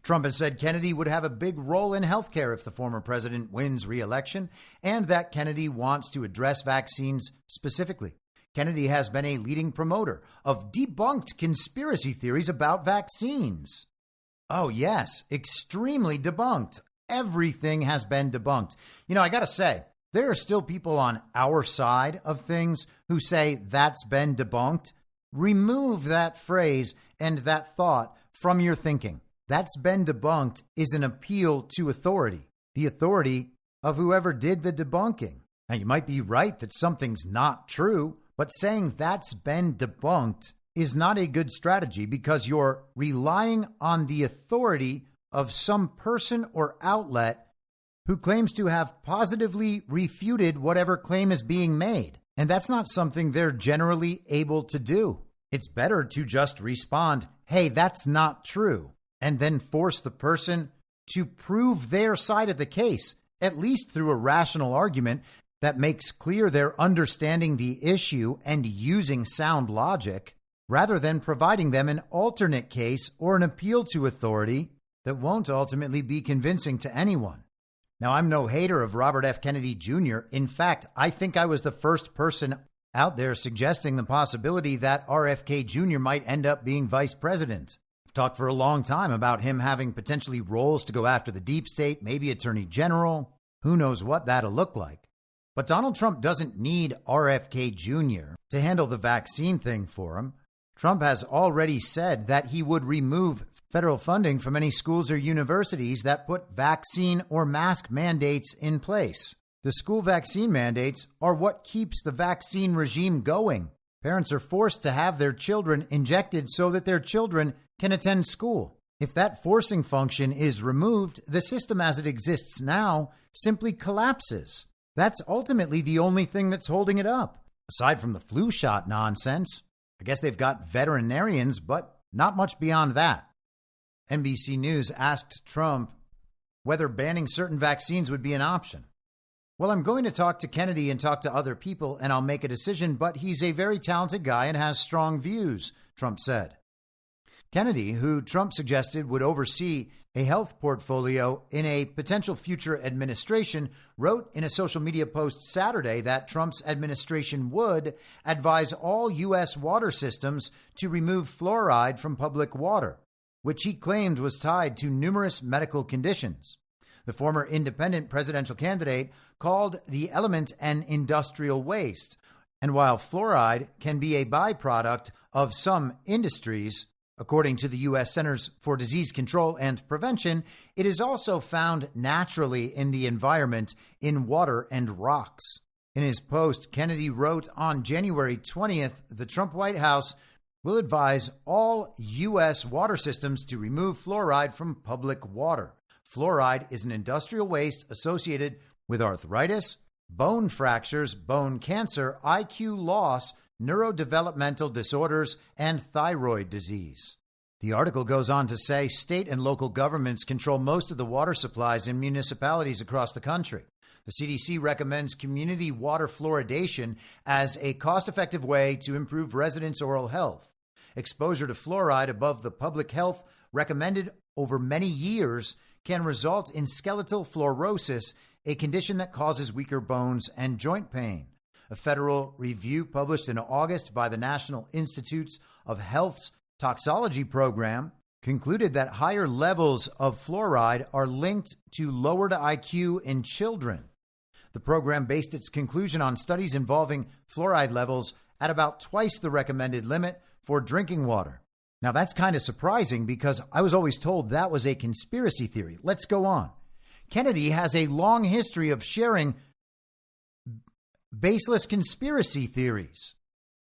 Trump has said Kennedy would have a big role in healthcare if the former president wins re-election, and that Kennedy wants to address vaccines specifically. Kennedy has been a leading promoter of debunked conspiracy theories about vaccines. Oh, yes, extremely debunked. Everything has been debunked. You know, I got to say, there are still people on our side of things who say that's been debunked. Remove that phrase and that thought from your thinking. That's been debunked is an appeal to authority, the authority of whoever did the debunking. Now, you might be right that something's not true, but saying that's been debunked is not a good strategy because you're relying on the authority of some person or outlet who claims to have positively refuted whatever claim is being made. And that's not something they're generally able to do. It's better to just respond, hey, that's not true, and then force the person to prove their side of the case, at least through a rational argument that makes clear they're understanding the issue and using sound logic, rather than providing them an alternate case or an appeal to authority that won't ultimately be convincing to anyone. Now, I'm no hater of Robert F. Kennedy Jr. In fact, I think I was the first person out there suggesting the possibility that RFK Jr. might end up being vice president. I've talked for a long time about him having potentially roles to go after the deep state, maybe attorney general. Who knows what that'll look like. But Donald Trump doesn't need RFK Jr. to handle the vaccine thing for him. Trump has already said that he would remove federal funding from any schools or universities that put vaccine or mask mandates in place. The school vaccine mandates are what keeps the vaccine regime going. Parents are forced to have their children injected so that their children can attend school. If that forcing function is removed, the system as it exists now simply collapses. That's ultimately the only thing that's holding it up. Aside from the flu shot nonsense, I guess they've got veterinarians, but not much beyond that. NBC News asked Trump whether banning certain vaccines would be an option. Well, I'm going to talk to Kennedy and talk to other people, and I'll make a decision, but he's a very talented guy and has strong views, Trump said. Kennedy, who Trump suggested would oversee a health portfolio in a potential future administration, wrote in a social media post Saturday that Trump's administration would advise all U.S. water systems to remove fluoride from public water, which he claimed was tied to numerous medical conditions. The former independent presidential candidate called the element an industrial waste. And while fluoride can be a byproduct of some industries, according to the U.S. Centers for Disease Control and Prevention, it is also found naturally in the environment in water and rocks. In his post, Kennedy wrote on January 20th, the Trump White House will advise all U.S. water systems to remove fluoride from public water. Fluoride is an industrial waste associated with arthritis, bone fractures, bone cancer, IQ loss, neurodevelopmental disorders, and thyroid disease. The article goes on to say state and local governments control most of the water supplies in municipalities across the country. The CDC recommends community water fluoridation as a cost-effective way to improve residents' oral health. Exposure to fluoride above the public health recommended over many years can result in skeletal fluorosis, a condition that causes weaker bones and joint pain. A federal review published in August by the National Institutes of Health's toxicology program concluded that higher levels of fluoride are linked to lowered IQ in children. The program based its conclusion on studies involving fluoride levels at about twice the recommended limit for drinking water. Now, that's kind of surprising because I was always told that was a conspiracy theory. Let's go on. Kennedy has a long history of sharing baseless conspiracy theories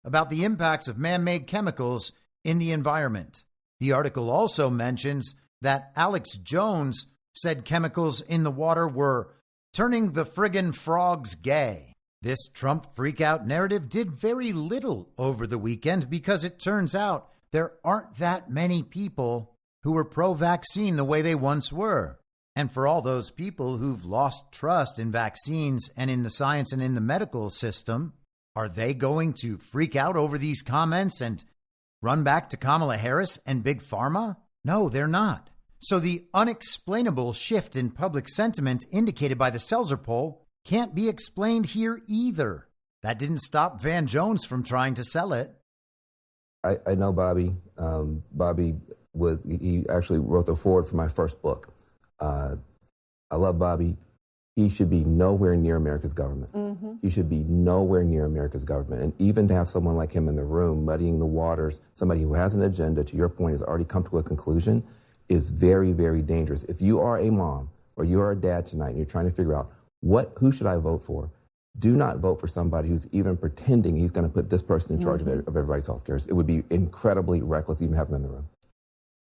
about the impacts of man-made chemicals in the environment. The article also mentions that Alex Jones said chemicals in the water were turning the friggin' frogs gay. This Trump freak-out narrative did very little over the weekend because it turns out there aren't that many people who are pro-vaccine the way they once were. And for all those people who've lost trust in vaccines and in the science and in the medical system, are they going to freak out over these comments and run back to Kamala Harris and Big Pharma? No, they're not. So the unexplainable shift in public sentiment indicated by the Selzer poll can't be explained here either. That didn't stop Van Jones from trying to sell it. I know Bobby. He actually wrote the foreword for my first book. I love Bobby. He should be nowhere near America's government. Mm-hmm. He should be nowhere near America's government. And even to have someone like him in the room muddying the waters, somebody who has an agenda, to your point, has already come to a conclusion, is very, very dangerous. If you are a mom or you are a dad tonight and you're trying to figure out who should I vote for, do not vote for somebody who's even pretending he's going to put this person in charge of everybody's health care. It would be incredibly reckless to even have him in the room.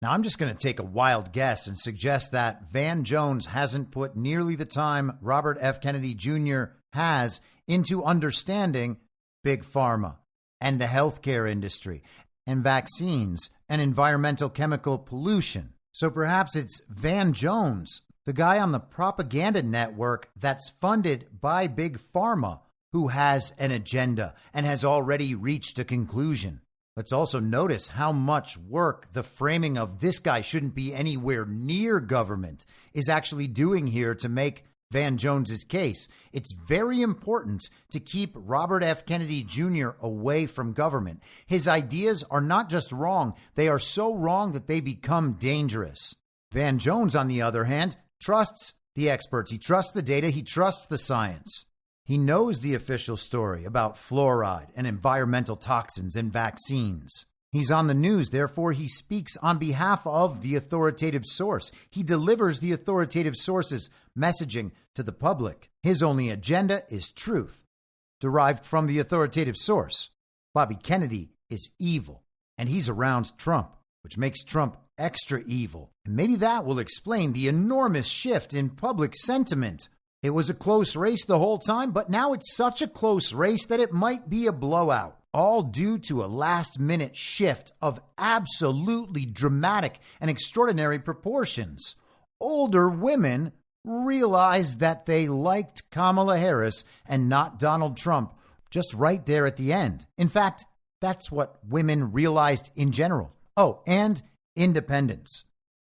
Now, I'm just going to take a wild guess and suggest that Van Jones hasn't put nearly the time Robert F. Kennedy Jr. has into understanding Big Pharma and the healthcare industry and vaccines and environmental chemical pollution. So perhaps it's Van Jones, the guy on the propaganda network that's funded by Big Pharma, who has an agenda and has already reached a conclusion. Let's also notice how much work the framing of this guy shouldn't be anywhere near government is actually doing here to make Van Jones's case. It's very important to keep Robert F. Kennedy Jr. away from government. His ideas are not just wrong, they are so wrong that they become dangerous. Van Jones, on the other hand, trusts the experts. He trusts the data. He trusts the science. He knows the official story about fluoride and environmental toxins and vaccines. He's on the news, therefore he speaks on behalf of the authoritative source. He delivers the authoritative source's messaging to the public. His only agenda is truth, derived from the authoritative source. Bobby Kennedy is evil, and he's around Trump, which makes Trump extra evil. And maybe that will explain the enormous shift in public sentiment. It was a close race the whole time, but now it's such a close race that it might be a blowout, all due to a last-minute shift of absolutely dramatic and extraordinary proportions. Older women realized that they liked Kamala Harris and not Donald Trump, just right there at the end. In fact, that's what women realized in general. Oh, and independence.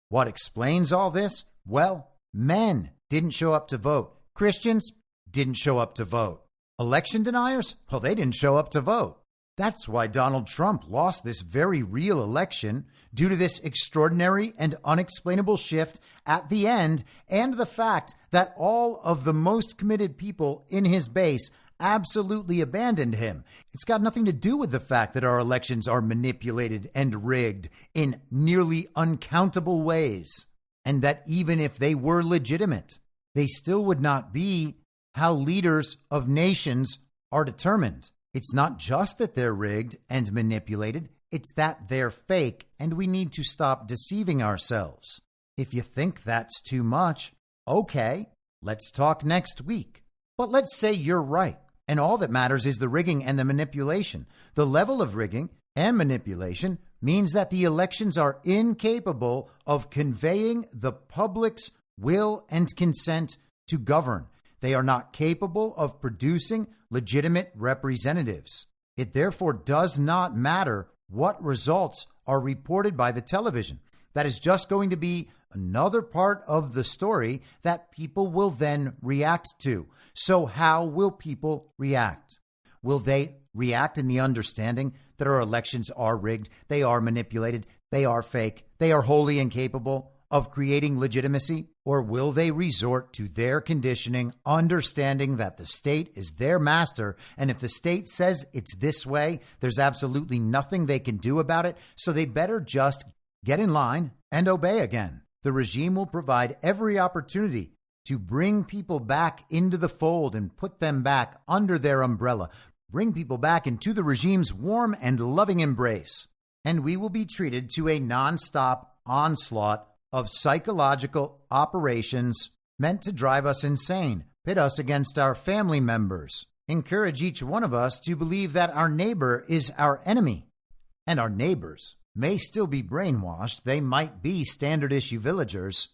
What explains all this? Well, men didn't show up to vote. Christians didn't show up to vote. Election deniers? Well, they didn't show up to vote. That's why Donald Trump lost this very real election, due to this extraordinary and unexplainable shift at the end, and the fact that all of the most committed people in his base absolutely abandoned him. It's got nothing to do with the fact that our elections are manipulated and rigged in nearly uncountable ways, and that even if they were legitimate, they still would not be how leaders of nations are determined. It's not just that they're rigged and manipulated, it's that they're fake, and we need to stop deceiving ourselves. If you think that's too much, okay, let's talk next week. But let's say you're right, and all that matters is the rigging and the manipulation. The level of rigging and manipulation means that the elections are incapable of conveying the public's will and consent to govern. They are not capable of producing legitimate representatives. It therefore does not matter what results are reported by the television. That is just going to be another part of the story that people will then react to. So how will people react? Will they react in the understanding that our elections are rigged, they are manipulated, they are fake, they are wholly incapable of creating legitimacy? Or will they resort to their conditioning, understanding that the state is their master, and if the state says it's this way, there's absolutely nothing they can do about it, so they better just get in line and obey again? The regime will provide every opportunity to bring people back into the fold and put them back under their umbrella, bring people back into the regime's warm and loving embrace. And we will be treated to a nonstop onslaught of psychological operations meant to drive us insane, pit us against our family members, encourage each one of us to believe that our neighbor is our enemy. And our neighbors may still be brainwashed, they might be standard issue villagers,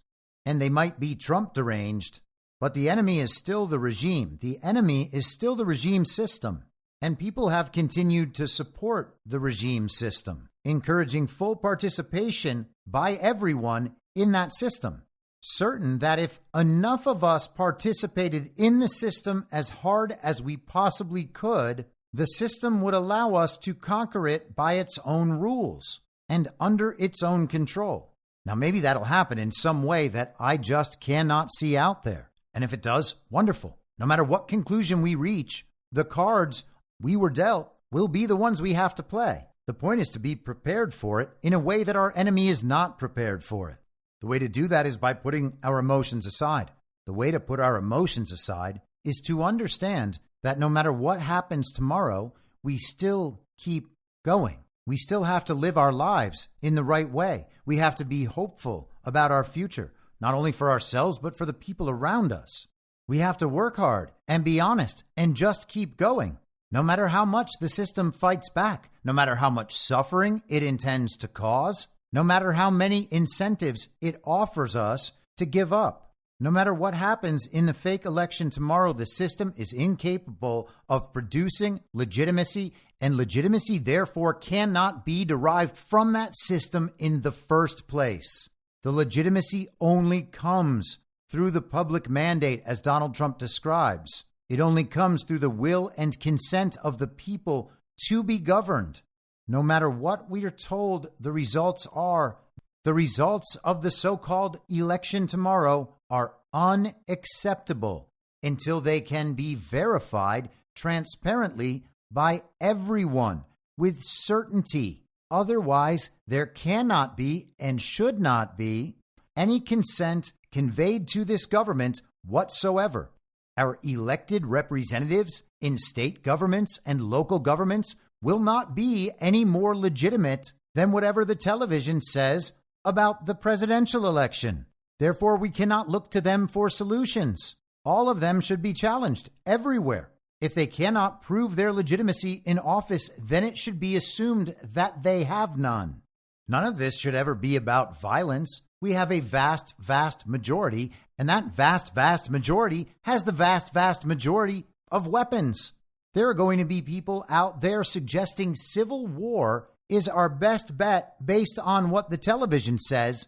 and they might be Trump deranged, but the enemy is still the regime. The enemy is still the regime system, and people have continued to support the regime system, encouraging full participation by everyone in that system, certain that if enough of us participated in the system as hard as we possibly could, the system would allow us to conquer it by its own rules and under its own control. Now, maybe that'll happen in some way that I just cannot see out there. And if it does, wonderful. No matter what conclusion we reach, the cards we were dealt will be the ones we have to play. The point is to be prepared for it in a way that our enemy is not prepared for it. The way to do that is by putting our emotions aside. The way to put our emotions aside is to understand that no matter what happens tomorrow, we still keep going. We still have to live our lives in the right way. We have to be hopeful about our future, not only for ourselves, but for the people around us. We have to work hard and be honest and just keep going. No matter how much the system fights back, no matter how much suffering it intends to cause, no matter how many incentives it offers us to give up, no matter what happens in the fake election tomorrow, the system is incapable of producing legitimacy, and legitimacy therefore cannot be derived from that system in the first place. The legitimacy only comes through the public mandate, as Donald Trump describes. It only comes through the will and consent of the people to be governed. No matter what we are told the results are, the results of the so-called election tomorrow are unacceptable until they can be verified transparently by everyone with certainty. Otherwise, there cannot be and should not be any consent conveyed to this government whatsoever. Our elected representatives in state governments and local governments will not be any more legitimate than whatever the television says about the presidential election. Therefore, we cannot look to them for solutions. All of them should be challenged everywhere. If they cannot prove their legitimacy in office, then it should be assumed that they have none. None of this should ever be about violence. We have a vast, vast majority, and that vast, vast majority has the vast, vast majority of weapons. There are going to be people out there suggesting civil war is our best bet based on what the television says,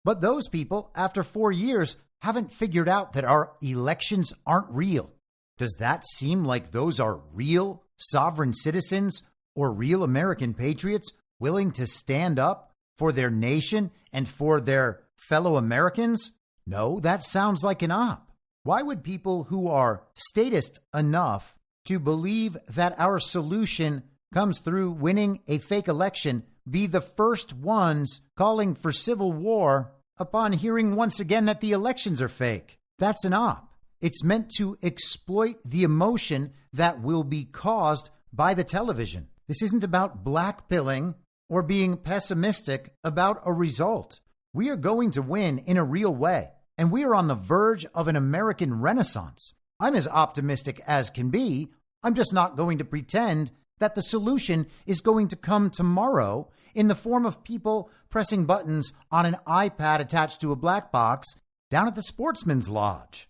But those people, after 4 years, haven't figured out that our elections aren't real. Does that seem like those are real sovereign citizens or real American patriots willing to stand up for their nation and for their fellow Americans? No, that sounds like an op. Why would people who are statist enough to believe that our solution comes through winning a fake election be the first ones calling for civil war upon hearing once again that the elections are fake? That's an op. It's meant to exploit the emotion that will be caused by the television. This isn't about blackpilling or being pessimistic about a result. We are going to win in a real way, and we are on the verge of an American renaissance. I'm as optimistic as can be. I'm just not going to pretend that the solution is going to come tomorrow in the form of people pressing buttons on an iPad attached to a black box down at the Sportsman's Lodge.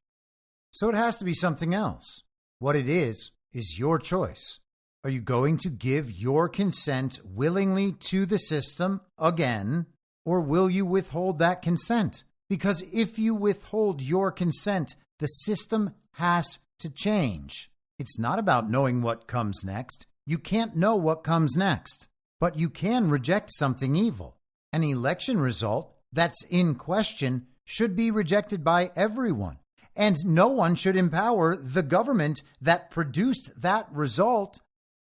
So it has to be something else. What it is your choice. Are you going to give your consent willingly to the system again, or will you withhold that consent? Because if you withhold your consent, the system has to change. It's not about knowing what comes next. You can't know what comes next, but you can reject something evil. An election result that's in question should be rejected by everyone, and no one should empower the government that produced that result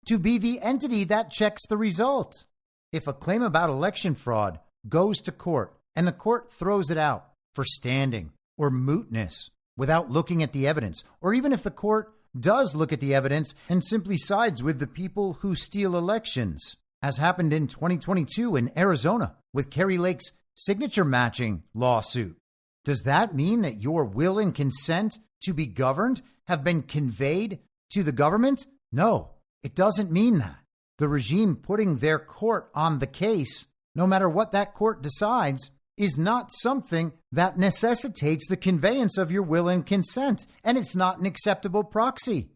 to be the entity that checks the result. If a claim about election fraud goes to court and the court throws it out for standing or mootness without looking at the evidence, or even if the court does look at the evidence and simply sides with the people who steal elections, as happened in 2022 in Arizona with Kerry Lake's signature matching lawsuit, does that mean that your will and consent to be governed have been conveyed to the government? No, it doesn't mean that. The regime putting their court on the case, no matter what that court decides, is not something that necessitates the conveyance of your will and consent, and it's not an acceptable proxy.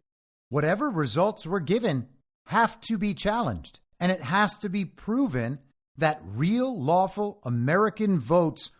Whatever results were given have to be challenged, and it has to be proven that real lawful American votes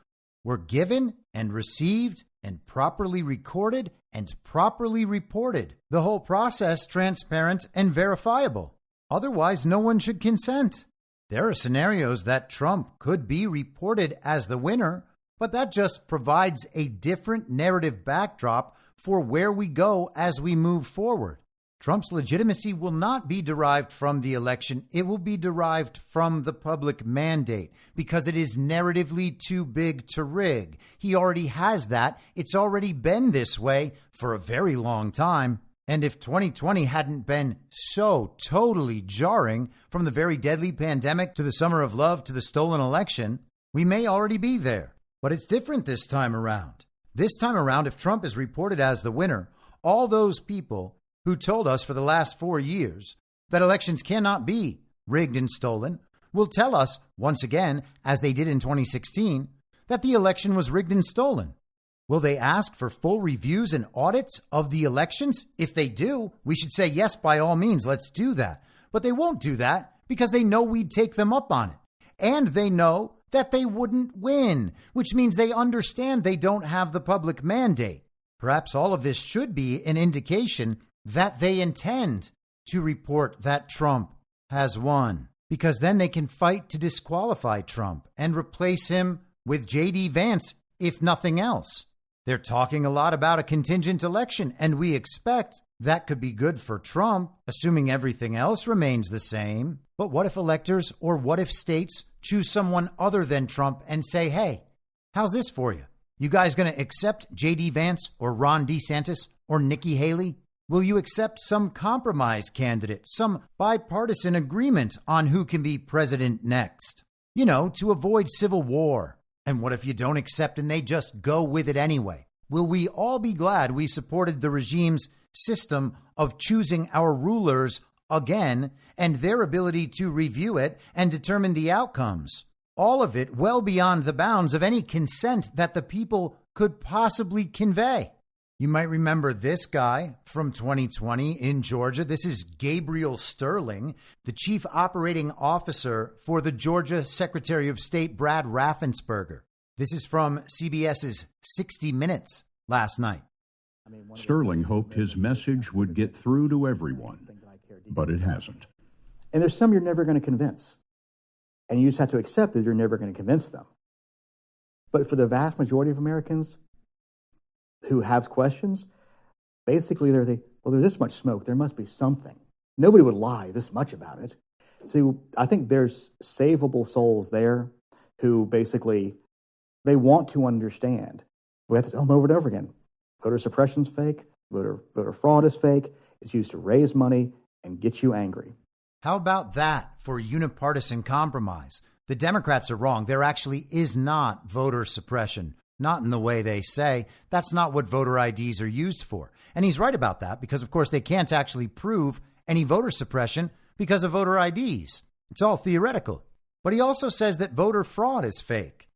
were given and received and properly recorded and properly reported. The whole process transparent and verifiable. Otherwise, no one should consent. There are scenarios that Trump could be reported as the winner, but that just provides a different narrative backdrop for where we go as we move forward. Trump's legitimacy will not be derived from the election. It will be derived from the public mandate because it is narratively too big to rig. He already has that. It's already been this way for a very long time. And if 2020 hadn't been so totally jarring, from the very deadly pandemic to the summer of love to the stolen election, we may already be there. But it's different this time around. This time around, if Trump is reported as the winner, all those people who told us for the last 4 years that elections cannot be rigged and stolen will tell us once again, as they did in 2016, that the election was rigged and stolen. Will they ask for full reviews and audits of the elections? If they do, we should say, yes, by all means, let's do that. But they won't do that because they know we'd take them up on it. And they know that they wouldn't win, which means they understand they don't have the public mandate. Perhaps all of this should be an indication that they intend to report that Trump has won, because then they can fight to disqualify Trump and replace him with J.D. Vance, if nothing else. They're talking a lot about a contingent election, and we expect that could be good for Trump, assuming everything else remains the same. But what if electors or what if states choose someone other than Trump and say, hey, how's this for you? You guys going to accept J.D. Vance or Ron DeSantis or Nikki Haley? Will you accept some compromise candidate, some bipartisan agreement on who can be president next? You know, to avoid civil war. And what if you don't accept and they just go with it anyway? Will we all be glad we supported the regime's system of choosing our rulers again and their ability to review it and determine the outcomes? All of it well beyond the bounds of any consent that the people could possibly convey. You might remember this guy from 2020 in Georgia. This is Gabriel Sterling, the chief operating officer for the Georgia Secretary of State, Brad Raffensperger. This is from CBS's 60 Minutes last night. Sterling hoped his message would get through to everyone, but it hasn't. And there's some you're never going to convince. And you just have to accept that you're never going to convince them. But for the vast majority of Americans who have questions, basically there's this much smoke, there must be something. Nobody would lie this much about it. So I think there's savable souls there who basically, they want to understand. We have to tell them over and over again. Voter suppression's fake. Voter fraud is fake. It's used to raise money and get you angry. How about that for unipartisan compromise? The Democrats are wrong. There actually is not voter suppression. Not in the way they say. That's not what voter IDs are used for. And he's right about that because, of course, they can't actually prove any voter suppression because of voter IDs. It's all theoretical. But he also says that voter fraud is fake.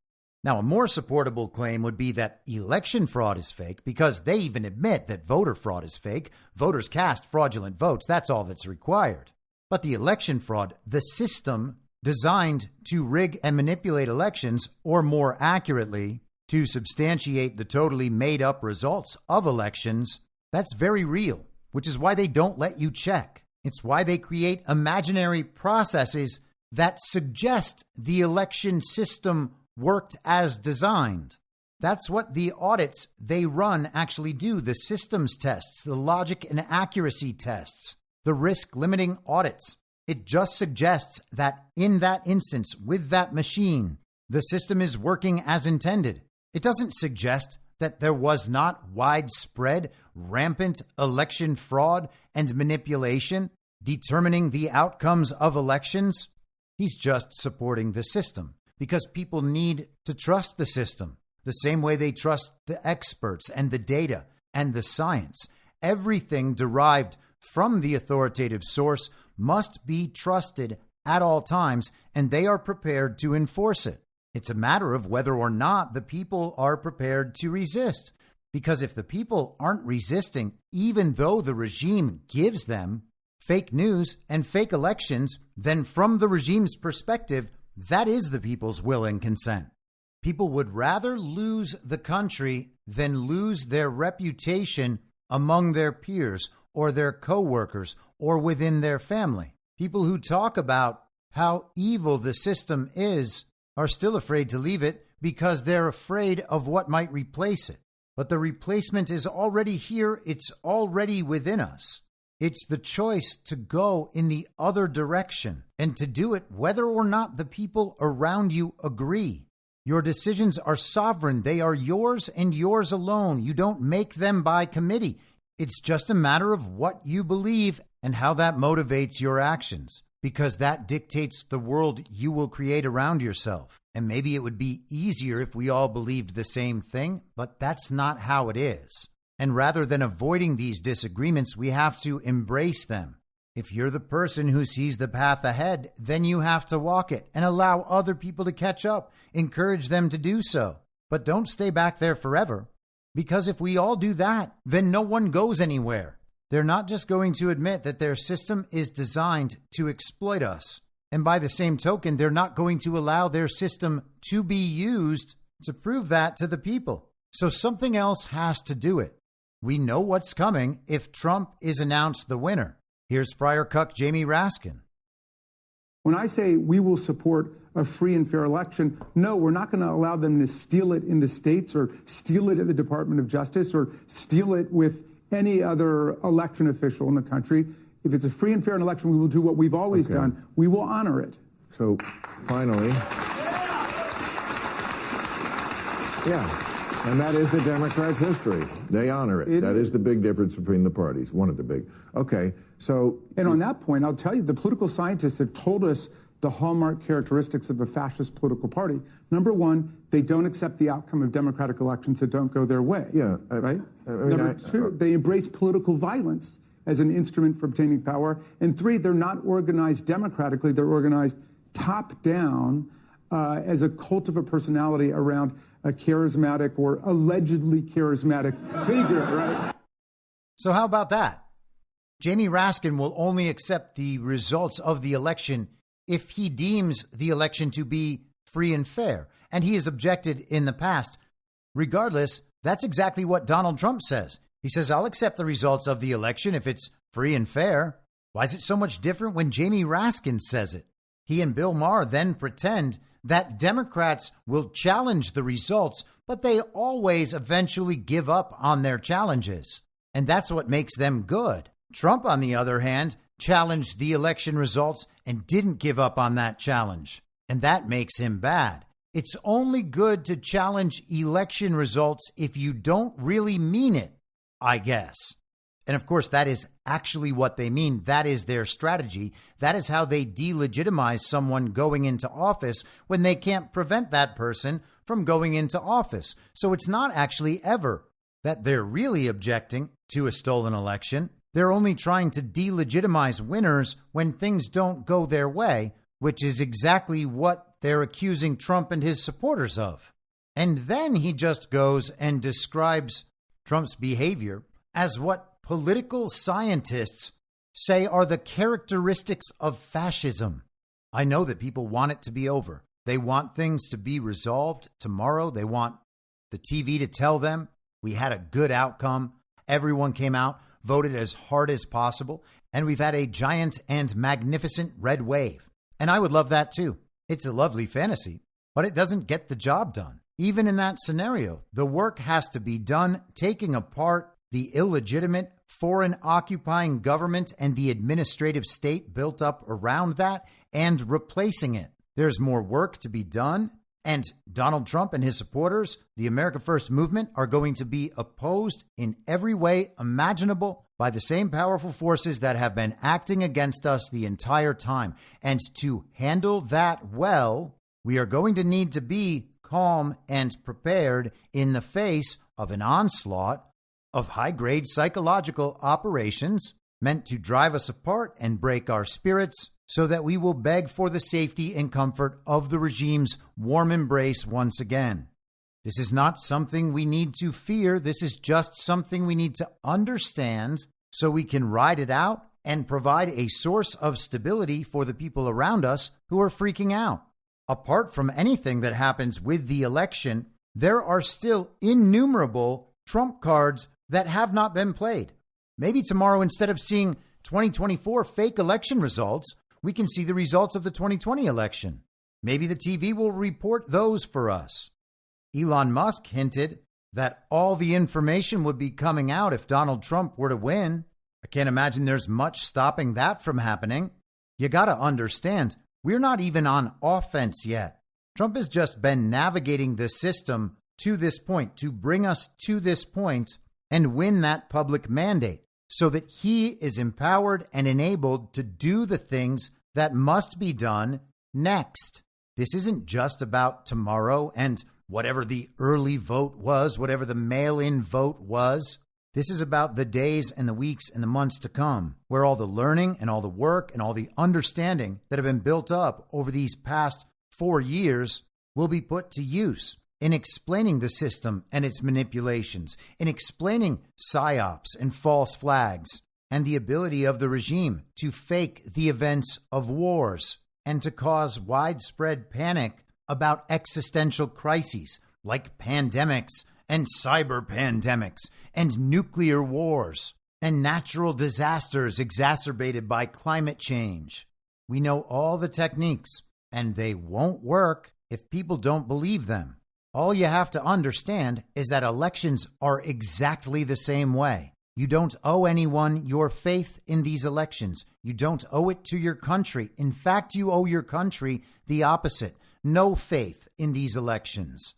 Now, a more supportable claim would be that election fraud is fake because they even admit that voter fraud is fake. Voters cast fraudulent votes. That's all that's required. But the election fraud, the system designed to rig and manipulate elections, or more accurately, to substantiate the totally made up results of elections, that's very real, which is why they don't let you check. It's why they create imaginary processes that suggest the election system worked as designed. That's what the audits they run actually do. The systems tests, the logic and accuracy tests, the risk limiting audits. It just suggests that in that instance, with that machine, the system is working as intended. It doesn't suggest that there was not widespread, rampant election fraud and manipulation determining the outcomes of elections. He's just supporting the system because people need to trust the system the same way they trust the experts and the data and the science. Everything derived from the authoritative source must be trusted at all times, and they are prepared to enforce it. It's a matter of whether or not the people are prepared to resist. Because if the people aren't resisting, even though the regime gives them fake news and fake elections, then from the regime's perspective, that is the people's will and consent. People would rather lose the country than lose their reputation among their peers or their coworkers or within their family. People who talk about how evil the system is are still afraid to leave it because they're afraid of what might replace it. But the replacement is already here. It's already within us. It's the choice to go in the other direction and to do it whether or not the people around you agree. Your decisions are sovereign. They are yours and yours alone. You don't make them by committee. It's just a matter of what you believe and how that motivates your actions, because that dictates the world you will create around yourself. And maybe it would be easier if we all believed the same thing, but that's not how it is. And rather than avoiding these disagreements, we have to embrace them. If you're the person who sees the path ahead, then you have to walk it and allow other people to catch up. Encourage them to do so. But don't stay back there forever. Because if we all do that, then no one goes anywhere. They're not just going to admit that their system is designed to exploit us. And by the same token, they're not going to allow their system to be used to prove that to the people. So something else has to do it. We know what's coming if Trump is announced the winner. Here's Friar Cuck Jamie Raskin. When I say we will support a free and fair election, no, we're not going to allow them to steal it in the states or steal it at the Department of Justice or steal it with any other election official in the country. If it's a free and fair election, we will do what we've always done. We will honor it. So, finally, yeah. And that is the Democrats' history. They honor it. That is the big difference between the parties. One of the big. Okay, so... And on that point, I'll tell you, the political scientists have told us the hallmark characteristics of a fascist political party. Number one, they don't accept the outcome of democratic elections that don't go their way. Yeah. Right? Number two, they embrace political violence as an instrument for obtaining power. And three, they're not organized democratically. They're organized top-down as a cult of a personality around a charismatic or allegedly charismatic figure, right? So how about that? Jamie Raskin will only accept the results of the election if he deems the election to be free and fair. and he has objected in the past. Regardless, that's exactly what Donald Trump says. He says, I'll accept the results of the election if it's free and fair. Why is it so much different when Jamie Raskin says it? He and Bill Maher then pretend that Democrats will challenge the results, but they always eventually give up on their challenges. And that's what makes them good. Trump, on the other hand, challenged the election results and didn't give up on that challenge. And that makes him bad. It's only good to challenge election results if you don't really mean it, I guess. And of course, that is actually what they mean. That is their strategy. That is how they delegitimize someone going into office when they can't prevent that person from going into office. So it's not actually ever that they're really objecting to a stolen election. They're only trying to delegitimize winners when things don't go their way, which is exactly what they're accusing Trump and his supporters of. And then he just goes and describes Trump's behavior as what political scientists say are the characteristics of fascism. I know that people want it to be over. They want things to be resolved tomorrow. They want the TV to tell them we had a good outcome. Everyone came out, voted as hard as possible, and we've had a giant and magnificent red wave. And I would love that too. It's a lovely fantasy, but it doesn't get the job done. Even in that scenario, the work has to be done taking apart the illegitimate foreign occupying government and the administrative state built up around that and replacing it. There's more work to be done. And Donald Trump and his supporters, the America First movement, are going to be opposed in every way imaginable by the same powerful forces that have been acting against us the entire time. And to handle that well, we are going to need to be calm and prepared in the face of an onslaught of high-grade psychological operations meant to drive us apart and break our spirits so that we will beg for the safety and comfort of the regime's warm embrace once again. This is not something we need to fear. This is just something we need to understand so we can ride it out and provide a source of stability for the people around us who are freaking out. Apart from anything that happens with the election, there are still innumerable trump cards that have not been played. Maybe tomorrow, instead of seeing 2024 fake election results, we can see the results of the 2020 election. Maybe the TV will report those for us. Elon Musk hinted that all the information would be coming out if Donald Trump were to win. I can't imagine there's much stopping that from happening. You got to understand, we're not even on offense yet. Trump has just been navigating the system to this point, to bring us to this point and win that public mandate so that he is empowered and enabled to do the things that must be done next. This isn't just about tomorrow and whatever the early vote was, whatever the mail-in vote was. This is about the days and the weeks and the months to come, where all the learning and all the work and all the understanding that have been built up over these past 4 years will be put to use in explaining the system and its manipulations, in explaining psyops and false flags, and the ability of the regime to fake the events of wars and to cause widespread panic about existential crises like pandemics and cyber pandemics and nuclear wars and natural disasters exacerbated by climate change. We know all the techniques, and they won't work if people don't believe them. All you have to understand is that elections are exactly the same way. You don't owe anyone your faith in these elections. You don't owe it to your country. In fact, you owe your country the opposite. No faith in these elections.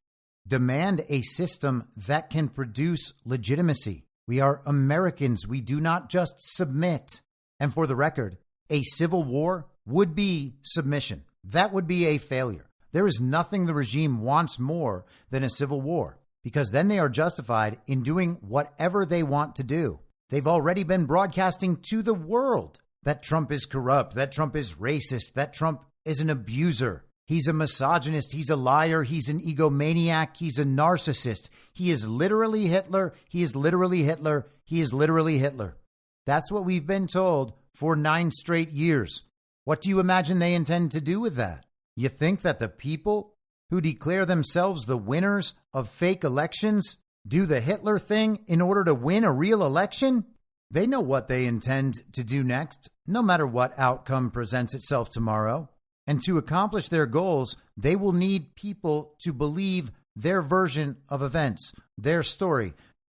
Demand a system that can produce legitimacy. We are Americans. We do not just submit. And for the record, a civil war would be submission. That would be a failure. There is nothing the regime wants more than a civil war, because then they are justified in doing whatever they want to do. They've already been broadcasting to the world that Trump is corrupt, that Trump is racist, that Trump is an abuser. He's a misogynist. He's a liar. He's an egomaniac. He's a narcissist. He is literally Hitler. He is literally Hitler. He is literally Hitler. That's what we've been told for 9 straight years. What do you imagine they intend to do with that? You think that the people who declare themselves the winners of fake elections do the Hitler thing in order to win a real election? They know what they intend to do next, no matter what outcome presents itself tomorrow. And to accomplish their goals, they will need people to believe their version of events, their story,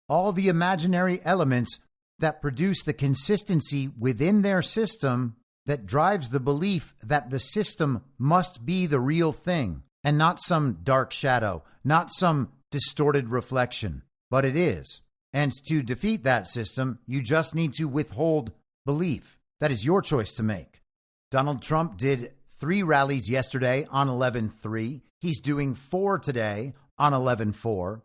all the imaginary elements that produce the consistency within their system that drives the belief that the system must be the real thing and not some dark shadow, not some distorted reflection, but it is. And to defeat that system, you just need to withhold belief. That is your choice to make. Donald Trump did 3 rallies yesterday on 11/3. He's doing 4 today on 11/4.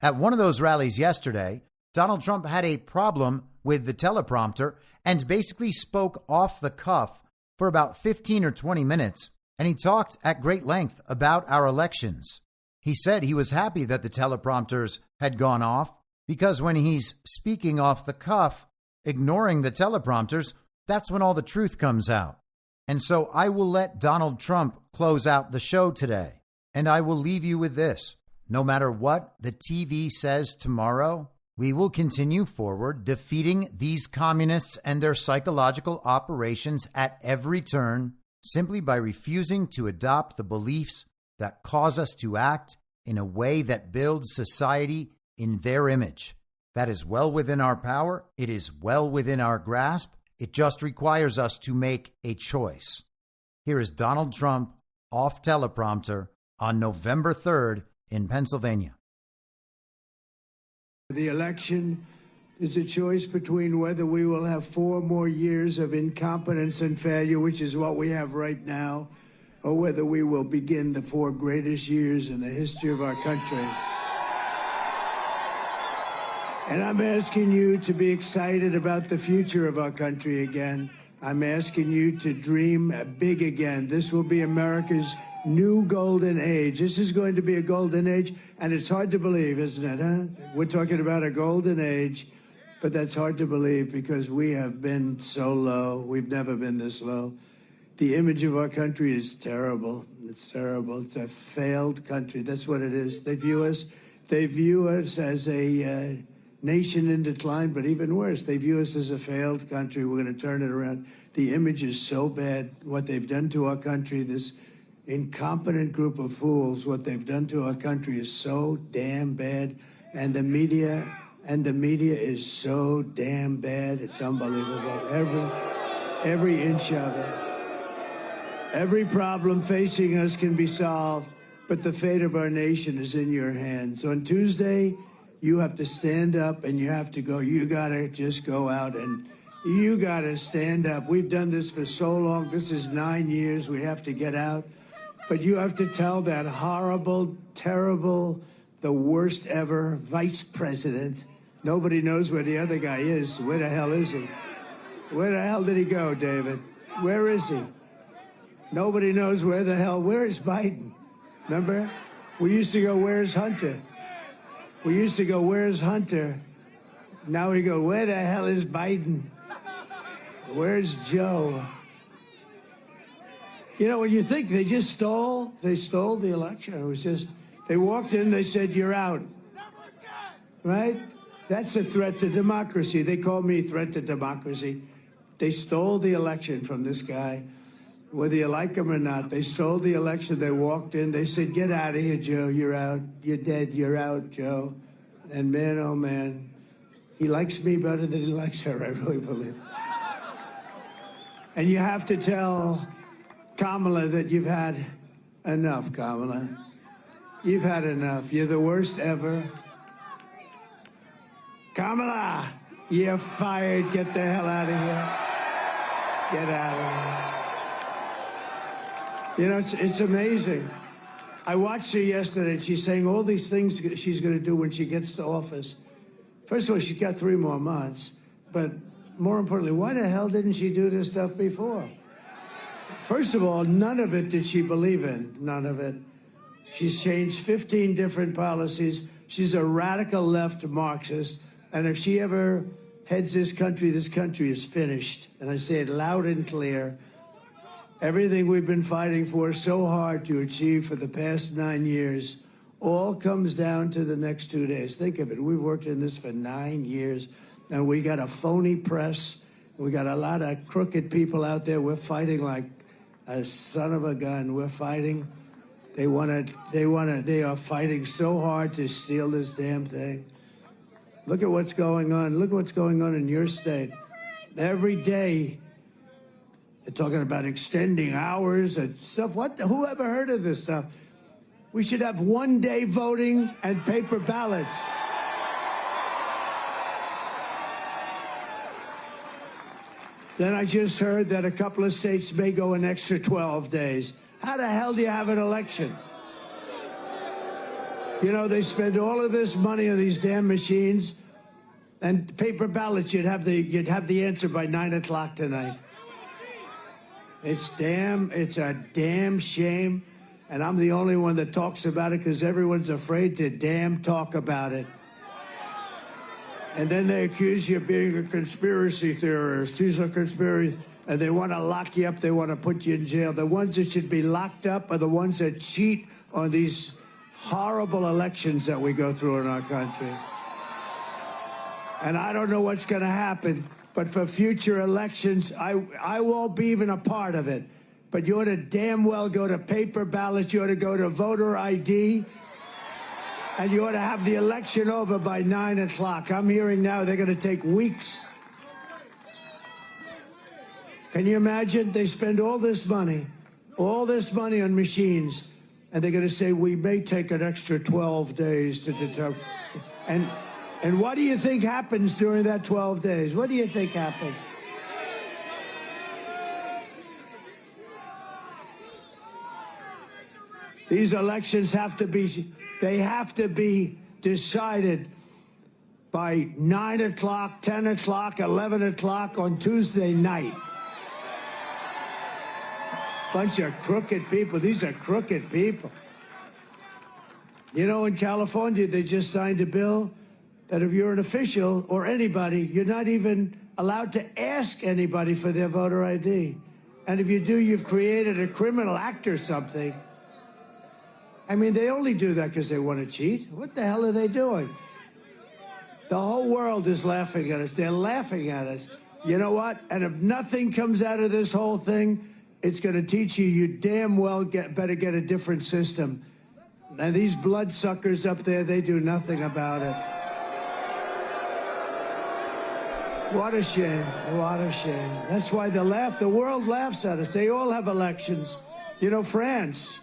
At one of those rallies yesterday, Donald Trump had a problem with the teleprompter and basically spoke off the cuff for about 15 or 20 minutes, and he talked at great length about our elections. He said he was happy that the teleprompters had gone off because when he's speaking off the cuff, ignoring the teleprompters, that's when all the truth comes out. And so I will let Donald Trump close out the show today, and I will leave you with this. No matter what the TV says tomorrow, we will continue forward, defeating these communists and their psychological operations at every turn, simply by refusing to adopt the beliefs that cause us to act in a way that builds society in their image. That is well within our power. It is well within our grasp. It just requires us to make a choice. Here is Donald Trump off teleprompter on November 3rd in Pennsylvania. The election is a choice between whether we will have 4 more years of incompetence and failure, which is what we have right now, or whether we will begin the 4 greatest years in the history of our country. And I'm asking you to be excited about the future of our country again. I'm asking you to dream big again. This will be America's new golden age. This is going to be a golden age, and it's hard to believe, isn't it, huh? We're talking about a golden age, but that's hard to believe because we have been so low. We've never been this low. The image of our country is terrible. It's terrible. It's a failed country. That's what it is. They view us as a nation in decline, but even worse, they view us as a failed country. We're going to turn it around. The image is so bad. What they've done to our country, this incompetent group of fools, what they've done to our country is so damn bad. And the media is so damn bad. It's unbelievable. Every inch of it. Every problem facing us can be solved, but the fate of our nation is in your hands. On Tuesday, you have to stand up and you have to go. You got to just go out and you got to stand up. We've done this for so long. This is 9 years. We have to get out. But you have to tell that horrible, terrible, the worst ever vice president. Nobody knows where the other guy is. Where the hell is he? Where the hell did he go, David? Where is he? Nobody knows where the hell. Where is Biden? Remember? We used to go, where's Hunter? We used to go, where's Hunter? Now we go, where the hell is Biden? Where's Joe? You know, when you think they stole the election. It was just, they walked in, they said, you're out. Right? That's a threat to democracy. They call me threat to democracy. They stole the election from this guy, whether you like him or not. They stole the election. They walked in. They said, get out of here, Joe. You're out. You're dead. You're out, Joe. And man, oh, man, he likes me better than he likes her, I really believe. And you have to tell Kamala that you've had enough, Kamala. You've had enough. You're the worst ever. Kamala, you're fired. Get the hell out of here. Get out of here. You know, it's amazing. I watched her yesterday, and she's saying all these things she's going to do when she gets to office. First of all, she's got 3 more months. But more importantly, why the hell didn't she do this stuff before? First of all, none of it did she believe in. None of it. She's changed 15 different policies. She's a radical left Marxist. And if she ever heads this country is finished. And I say it loud and clear. everything we've been fighting for so hard to achieve for the past 9 years all comes down to the next 2 days. Think of it. We've worked in this for 9 years, and we got a phony press. We got a lot of crooked people out there. We're fighting like a son of a gun. We're fighting. They are fighting so hard to steal this damn thing. Look at what's going on. Look at what's going on in your state. Every day, they're talking about extending hours and stuff. Who ever heard of this stuff? We should have one-day voting and paper ballots. Then I just heard that a couple of states may go an extra 12 days. How the hell do you have an election? You know, they spend all of this money on these damn machines, and paper ballots, you'd have the answer by 9 o'clock tonight. It's a damn shame, and I'm the only one that talks about it because everyone's afraid to damn talk about it. And then they accuse you of being a conspiracy theorist. These are conspiracy, and they want to lock you up. They want to put you in jail. The ones that should be locked up are the ones that cheat on these horrible elections that we go through in our country. And I don't know what's going to happen, but for future elections, I won't be even a part of it. But you ought to damn well go to paper ballots. You ought to go to voter ID. And you ought to have the election over by 9 o'clock. I'm hearing now they're going to take weeks. Can you imagine? They spend all this money on machines, and they're going to say, we may take an extra 12 days to determine. And what do you think happens during that 12 days? What do you think happens? These elections have to be decided by 9 o'clock, 10 o'clock, 11 o'clock on Tuesday night. Bunch of crooked people. These are crooked people. You know, in California, they just signed a bill that if you're an official or anybody, you're not even allowed to ask anybody for their voter ID. And if you do, you've created a criminal act or something. I mean, they only do that because they want to cheat. What the hell are they doing? The whole world is laughing at us. They're laughing at us. You know what? And if nothing comes out of this whole thing, it's going to teach you damn well better get a different system. And these bloodsuckers up there, they do nothing about it. What a shame. What a shame. That's why the world laughs at us. They all have elections. You know, France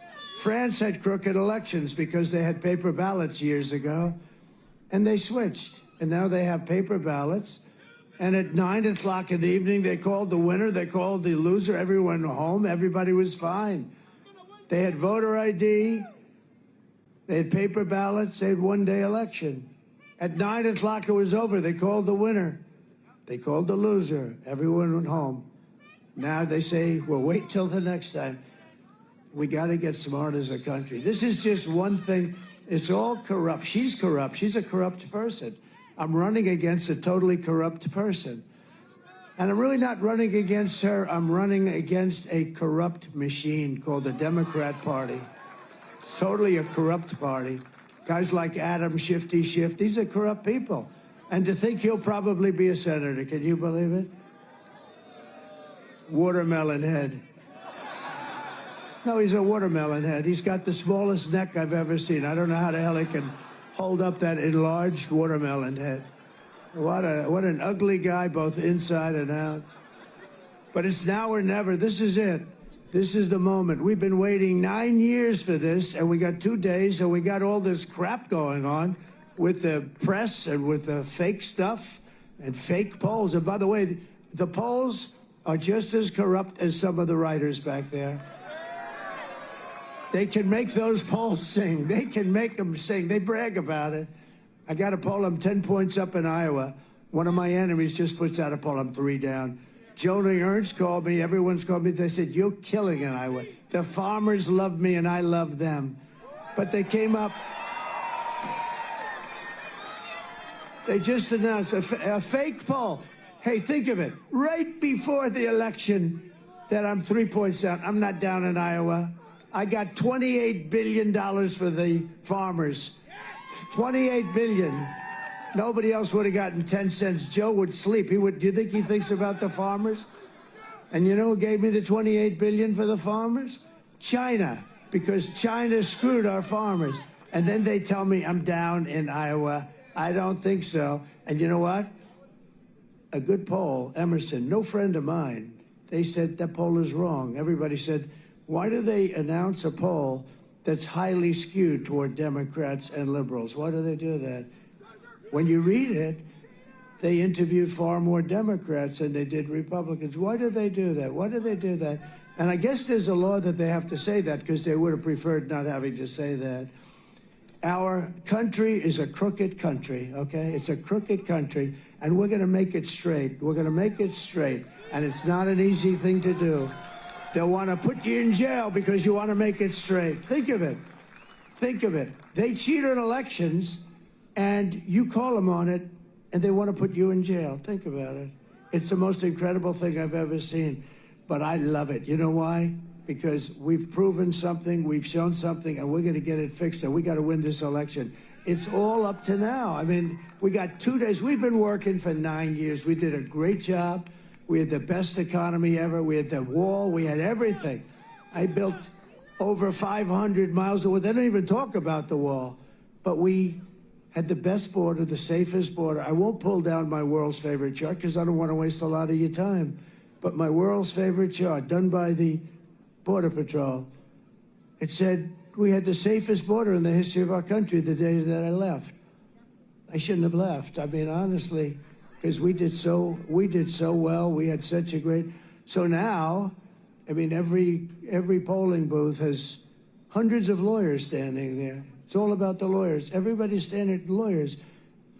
had crooked elections because they had paper ballots years ago, and they switched. And now they have paper ballots. And at 9 o'clock in the evening, they called the winner, they called the loser, everyone home, everybody was fine. They had voter ID, they had paper ballots, they had one-day election. At 9 o'clock, it was over. They called the winner. They called the loser. Everyone went home. Now they say, well, wait till the next time. We got to get smart as a country. This is just one thing. It's all corrupt. She's corrupt. She's a corrupt person. I'm running against a totally corrupt person. And I'm really not running against her. I'm running against a corrupt machine called the Democrat Party. It's totally a corrupt party. Guys like Adam Shifty Schiff, these are corrupt people. And to think he'll probably be a senator, can you believe it? Watermelon head. No, he's a watermelon head. He's got the smallest neck I've ever seen. I don't know how the hell he can hold up that enlarged watermelon head. What an ugly guy, both inside and out. But it's now or never. This is it. This is the moment. We've been waiting 9 years for this, and we got 2 days, and we got all this crap going on with the press and with the fake stuff and fake polls. And by the way, the polls are just as corrupt as some of the writers back there. They can make those polls sing. They can make them sing. They brag about it. I got a poll. I'm 10 points up in Iowa. One of my enemies just puts out a poll. I'm 3 down. Joni Ernst called me. Everyone's called me. They said, you're killing in Iowa. The farmers love me and I love them. But they came up. They just announced a fake poll. Hey, think of it. Right before the election, that I'm 3 points down. I'm not down in Iowa. I got $28 billion for the farmers. $28 billion. Nobody else would have gotten 10 cents. Joe would sleep. Do you think he thinks about the farmers? And you know who gave me the $28 billion for the farmers? China, because China screwed our farmers. And then they tell me I'm down in Iowa. I don't think so. And you know what? A good poll, Emerson, no friend of mine, they said that poll is wrong. Everybody said, why do they announce a poll that's highly skewed toward Democrats and liberals? Why do they do that? When you read it, they interviewed far more Democrats than they did Republicans. Why do they do that? Why do they do that? And I guess there's a law that they have to say that because they would have preferred not having to say that. Our country is a crooked country, okay? It's a crooked country, and we're going to make it straight. We're going to make it straight, and it's not an easy thing to do. They'll want to put you in jail because you want to make it straight. Think of it. Think of it. They cheat on elections, and you call them on it, and they want to put you in jail. Think about it. It's the most incredible thing I've ever seen, but I love it. You know why? Because we've proven something, we've shown something, and we're going to get it fixed, and we got to win this election. It's all up to now. I mean, we got 2 days. We've been working for 9 years. We did a great job. We had the best economy ever. We had the wall. We had everything. I built over 500 miles of wall. They don't even talk about the wall. But we had the best border, the safest border. I won't pull down my world's favorite chart because I don't want to waste a lot of your time. But my world's favorite chart, done by the Border Patrol, it said we had the safest border in the history of our country the day that I left. I shouldn't have left. I mean, honestly, because we did so well. We had such a great. So now, I mean, every polling booth has hundreds of lawyers standing there. It's all about the lawyers. Everybody's standing at lawyers.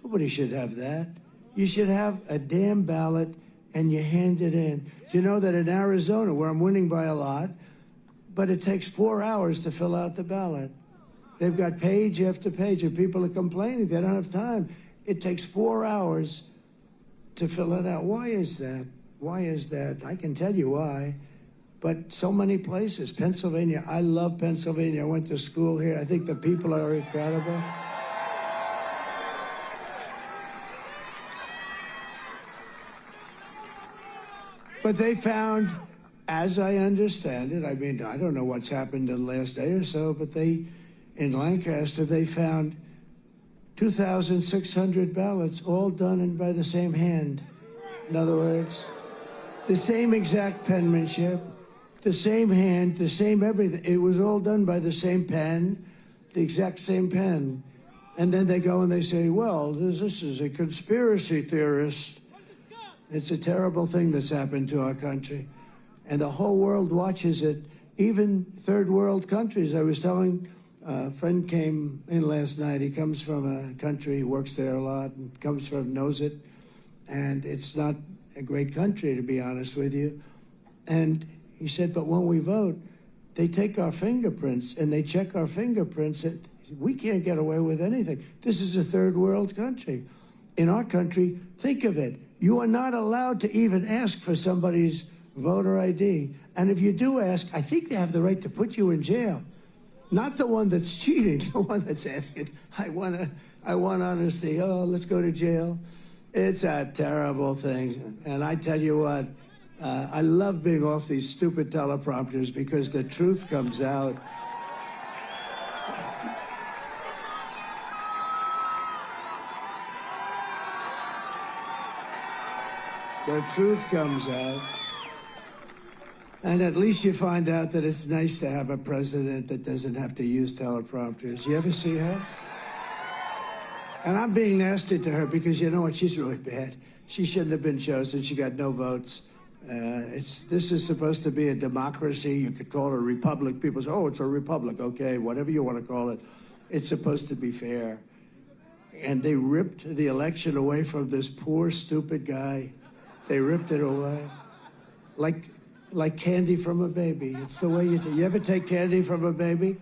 Nobody should have that. You should have a damn ballot and you hand it in. Do you know that in Arizona, where I'm winning by a lot, but it takes 4 hours to fill out the ballot. They've got page after page, and people are complaining they don't have time. It takes 4 hours to fill it out. Why is that? Why is that? I can tell you why. But so many places. Pennsylvania, I love Pennsylvania. I went to school here. I think the people are incredible. But they found, as I understand it, I mean, I don't know what's happened in the last day or so, but in Lancaster, they found 2,600 ballots, all done by the same hand. In other words, the same exact penmanship, the same hand, the same everything. It was all done by the same pen, the exact same pen. And then they go and they say, well, this is a conspiracy theorist. It's a terrible thing that's happened to our country. And the whole world watches it, even third world countries. I was telling a friend came in last night. He comes from a country, works there a lot, and knows it. And it's not a great country, to be honest with you. And he said, but when we vote, they take our fingerprints and they check our fingerprints. We can't get away with anything. This is a third world country. In our country, think of it. You are not allowed to even ask for somebody's voter ID. And if you do ask, I think they have the right to put you in jail. Not the one that's cheating, the one that's asking, I want honesty. Oh, let's go to jail. It's a terrible thing. And I tell you what, I love being off these stupid teleprompters because the truth comes out. The truth comes out. And at least you find out that it's nice to have a president that doesn't have to use teleprompters. You ever see her? And I'm being nasty to her because you know what? She's really bad. She shouldn't have been chosen. She got no votes. This is supposed to be a democracy. You could call it a republic. People say, oh, it's a republic. Okay, whatever you want to call it. It's supposed to be fair. And they ripped the election away from this poor, stupid guy. They ripped it away. Like candy from a baby. It's the way you do. You ever take candy from a baby?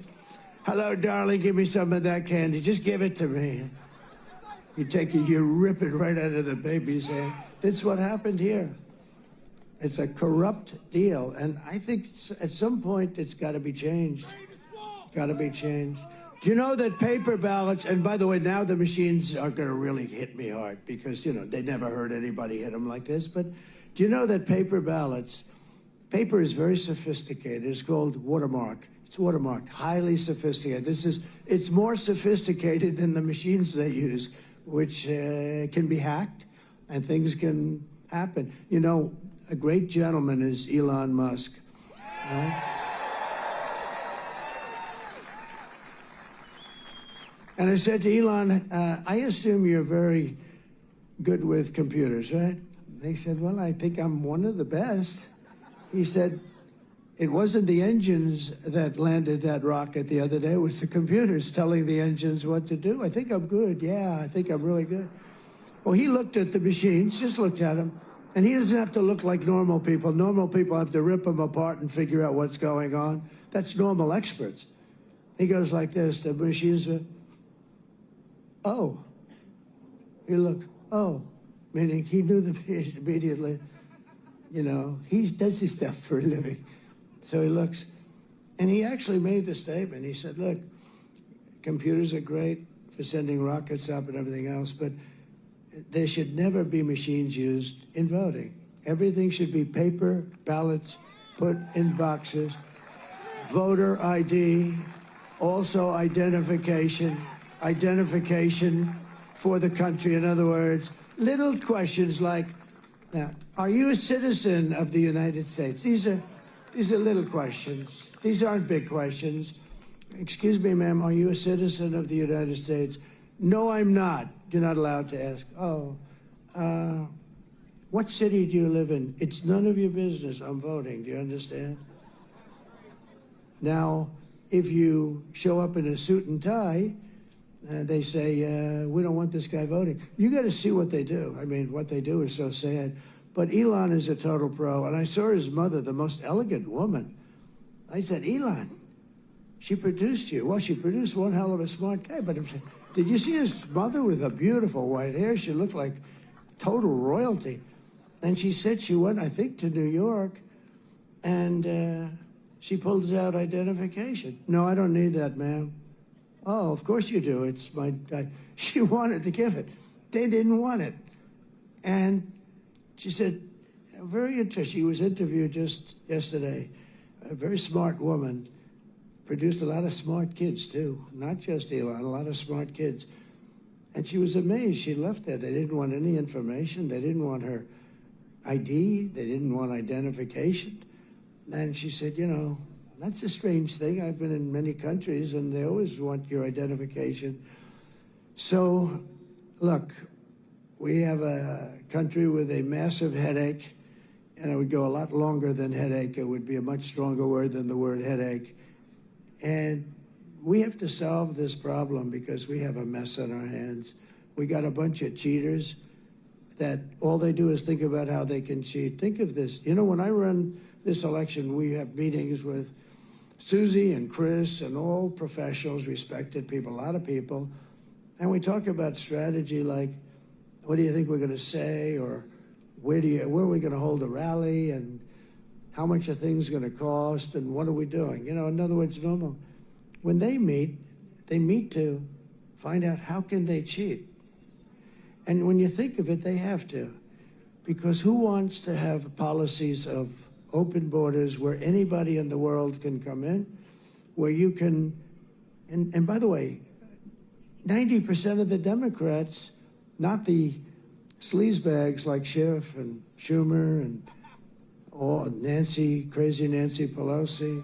Hello, darling, give me some of that candy. Just give it to me. You rip it right out of the baby's hand. That's what happened here. It's a corrupt deal, and I think at some point it's got to be changed. Got to be changed. Do you know that paper ballots, and by the way, now the machines are going to really hit me hard because, you know, they never heard anybody hit them like this, but do you know that paper ballots, paper is very sophisticated. It's called watermark. It's watermarked, highly sophisticated. It's more sophisticated than the machines they use, which can be hacked and things can happen. You know, a great gentleman is Elon Musk. Right? And I said to Elon, I assume you're very good with computers, right? They said, well, I think I'm one of the best. He said, it wasn't the engines that landed that rocket the other day. It was the computers telling the engines what to do. I think I'm good. Yeah, I think I'm really good. Well, he looked at the machines, just looked at them. And he doesn't have to look like normal people. Normal people have to rip them apart and figure out what's going on. That's normal experts. He goes like this. The machines are, oh. He looked, oh. Meaning he knew the patient immediately. You know, he does this stuff for a living. So he looks, and he actually made the statement. He said, look, computers are great for sending rockets up and everything else, but there should never be machines used in voting. Everything should be paper ballots put in boxes, voter ID, also identification for the country. In other words, little questions like, now, are you a citizen of the United States? These are little questions. These aren't big questions. Excuse me, ma'am, are you a citizen of the United States? No, I'm not. You're not allowed to ask. Oh, what city do you live in? It's none of your business. I'm voting. Do you understand? Now, if you show up in a suit and tie, they say, we don't want this guy voting. You got to see what they do. I mean, what they do is so sad. But Elon is a total pro. And I saw his mother, the most elegant woman. I said, Elon, she produced you. Well, she produced one hell of a smart guy. But did you see his mother with a beautiful white hair? She looked like total royalty. And she said she went, I think, to New York. And she pulls out identification. No, I don't need that, ma'am. Oh, of course you do. It's my, she wanted to give it. They didn't want it. And she said, very interesting. She was interviewed just yesterday. A very smart woman, produced a lot of smart kids too. Not just Elon, a lot of smart kids. And she was amazed. She left there. They didn't want any information. They didn't want her ID. They didn't want identification. And she said, you know, that's a strange thing. I've been in many countries, and they always want your identification. So, look, we have a country with a massive headache, and it would go a lot longer than headache. It would be a much stronger word than the word headache. And we have to solve this problem because we have a mess on our hands. We got a bunch of cheaters that all they do is think about how they can cheat. Think of this. You know, when I run this election, we have meetings with Susie and Chris and all professionals, respected people, a lot of people, and we talk about strategy like, what do you think we're going to say, or where are we going to hold a rally, and how much are things going to cost, and what are we doing? You know, in other words, normal. When they meet to find out how can they cheat. And when you think of it, they have to, because who wants to have policies of open borders where anybody in the world can come in, where you can, and by the way, 90% of the Democrats, not the sleazebags like Schiff and Schumer and crazy Nancy Pelosi,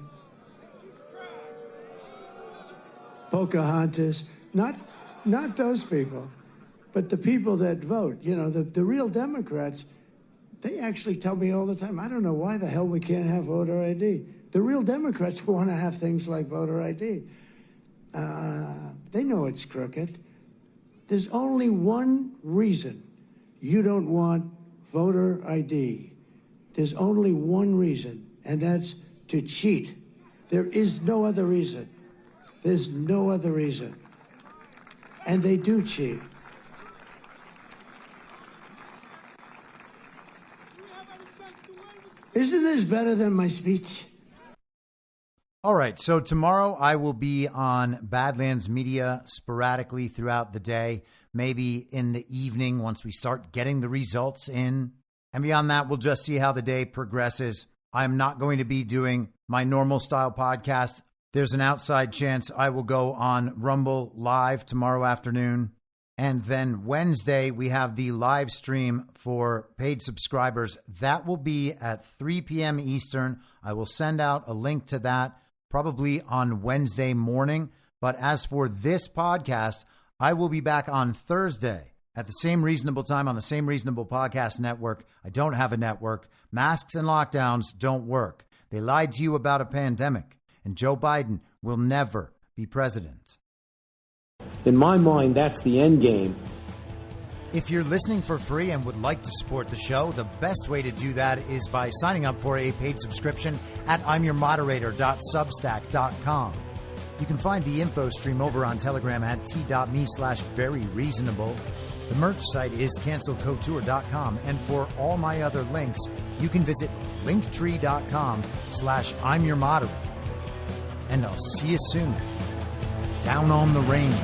Pocahontas, not those people, but the people that vote, you know, the real Democrats. They actually tell me all the time, I don't know why the hell we can't have voter ID. The real Democrats want to have things like voter ID. They know it's crooked. There's only one reason you don't want voter ID. There's only one reason, and that's to cheat. There is no other reason. There's no other reason. And they do cheat. Isn't this better than my speech? All right, so tomorrow I will be on Badlands Media sporadically throughout the day, maybe in the evening once we start getting the results in. And beyond that, we'll just see how the day progresses. I'm not going to be doing my normal style podcast. There's an outside chance I will go on Rumble Live tomorrow afternoon. And then Wednesday, we have the live stream for paid subscribers. That will be at 3 p.m. Eastern. I will send out a link to that probably on Wednesday morning. But as for this podcast, I will be back on Thursday at the same reasonable time on the same reasonable podcast network. I don't have a network. Masks and lockdowns don't work. They lied to you about a pandemic, and Joe Biden will never be president. In my mind, that's the end game. If you're listening for free and would like to support the show, the best way to do that is by signing up for a paid subscription at imyourmoderator.substack.com. You can find the info stream over on Telegram at t.me/veryreasonable. The merch site is cancelcouture.com. And for all my other links, you can visit linktree.com/imyourmoderator. And I'll see you soon. Down on the range.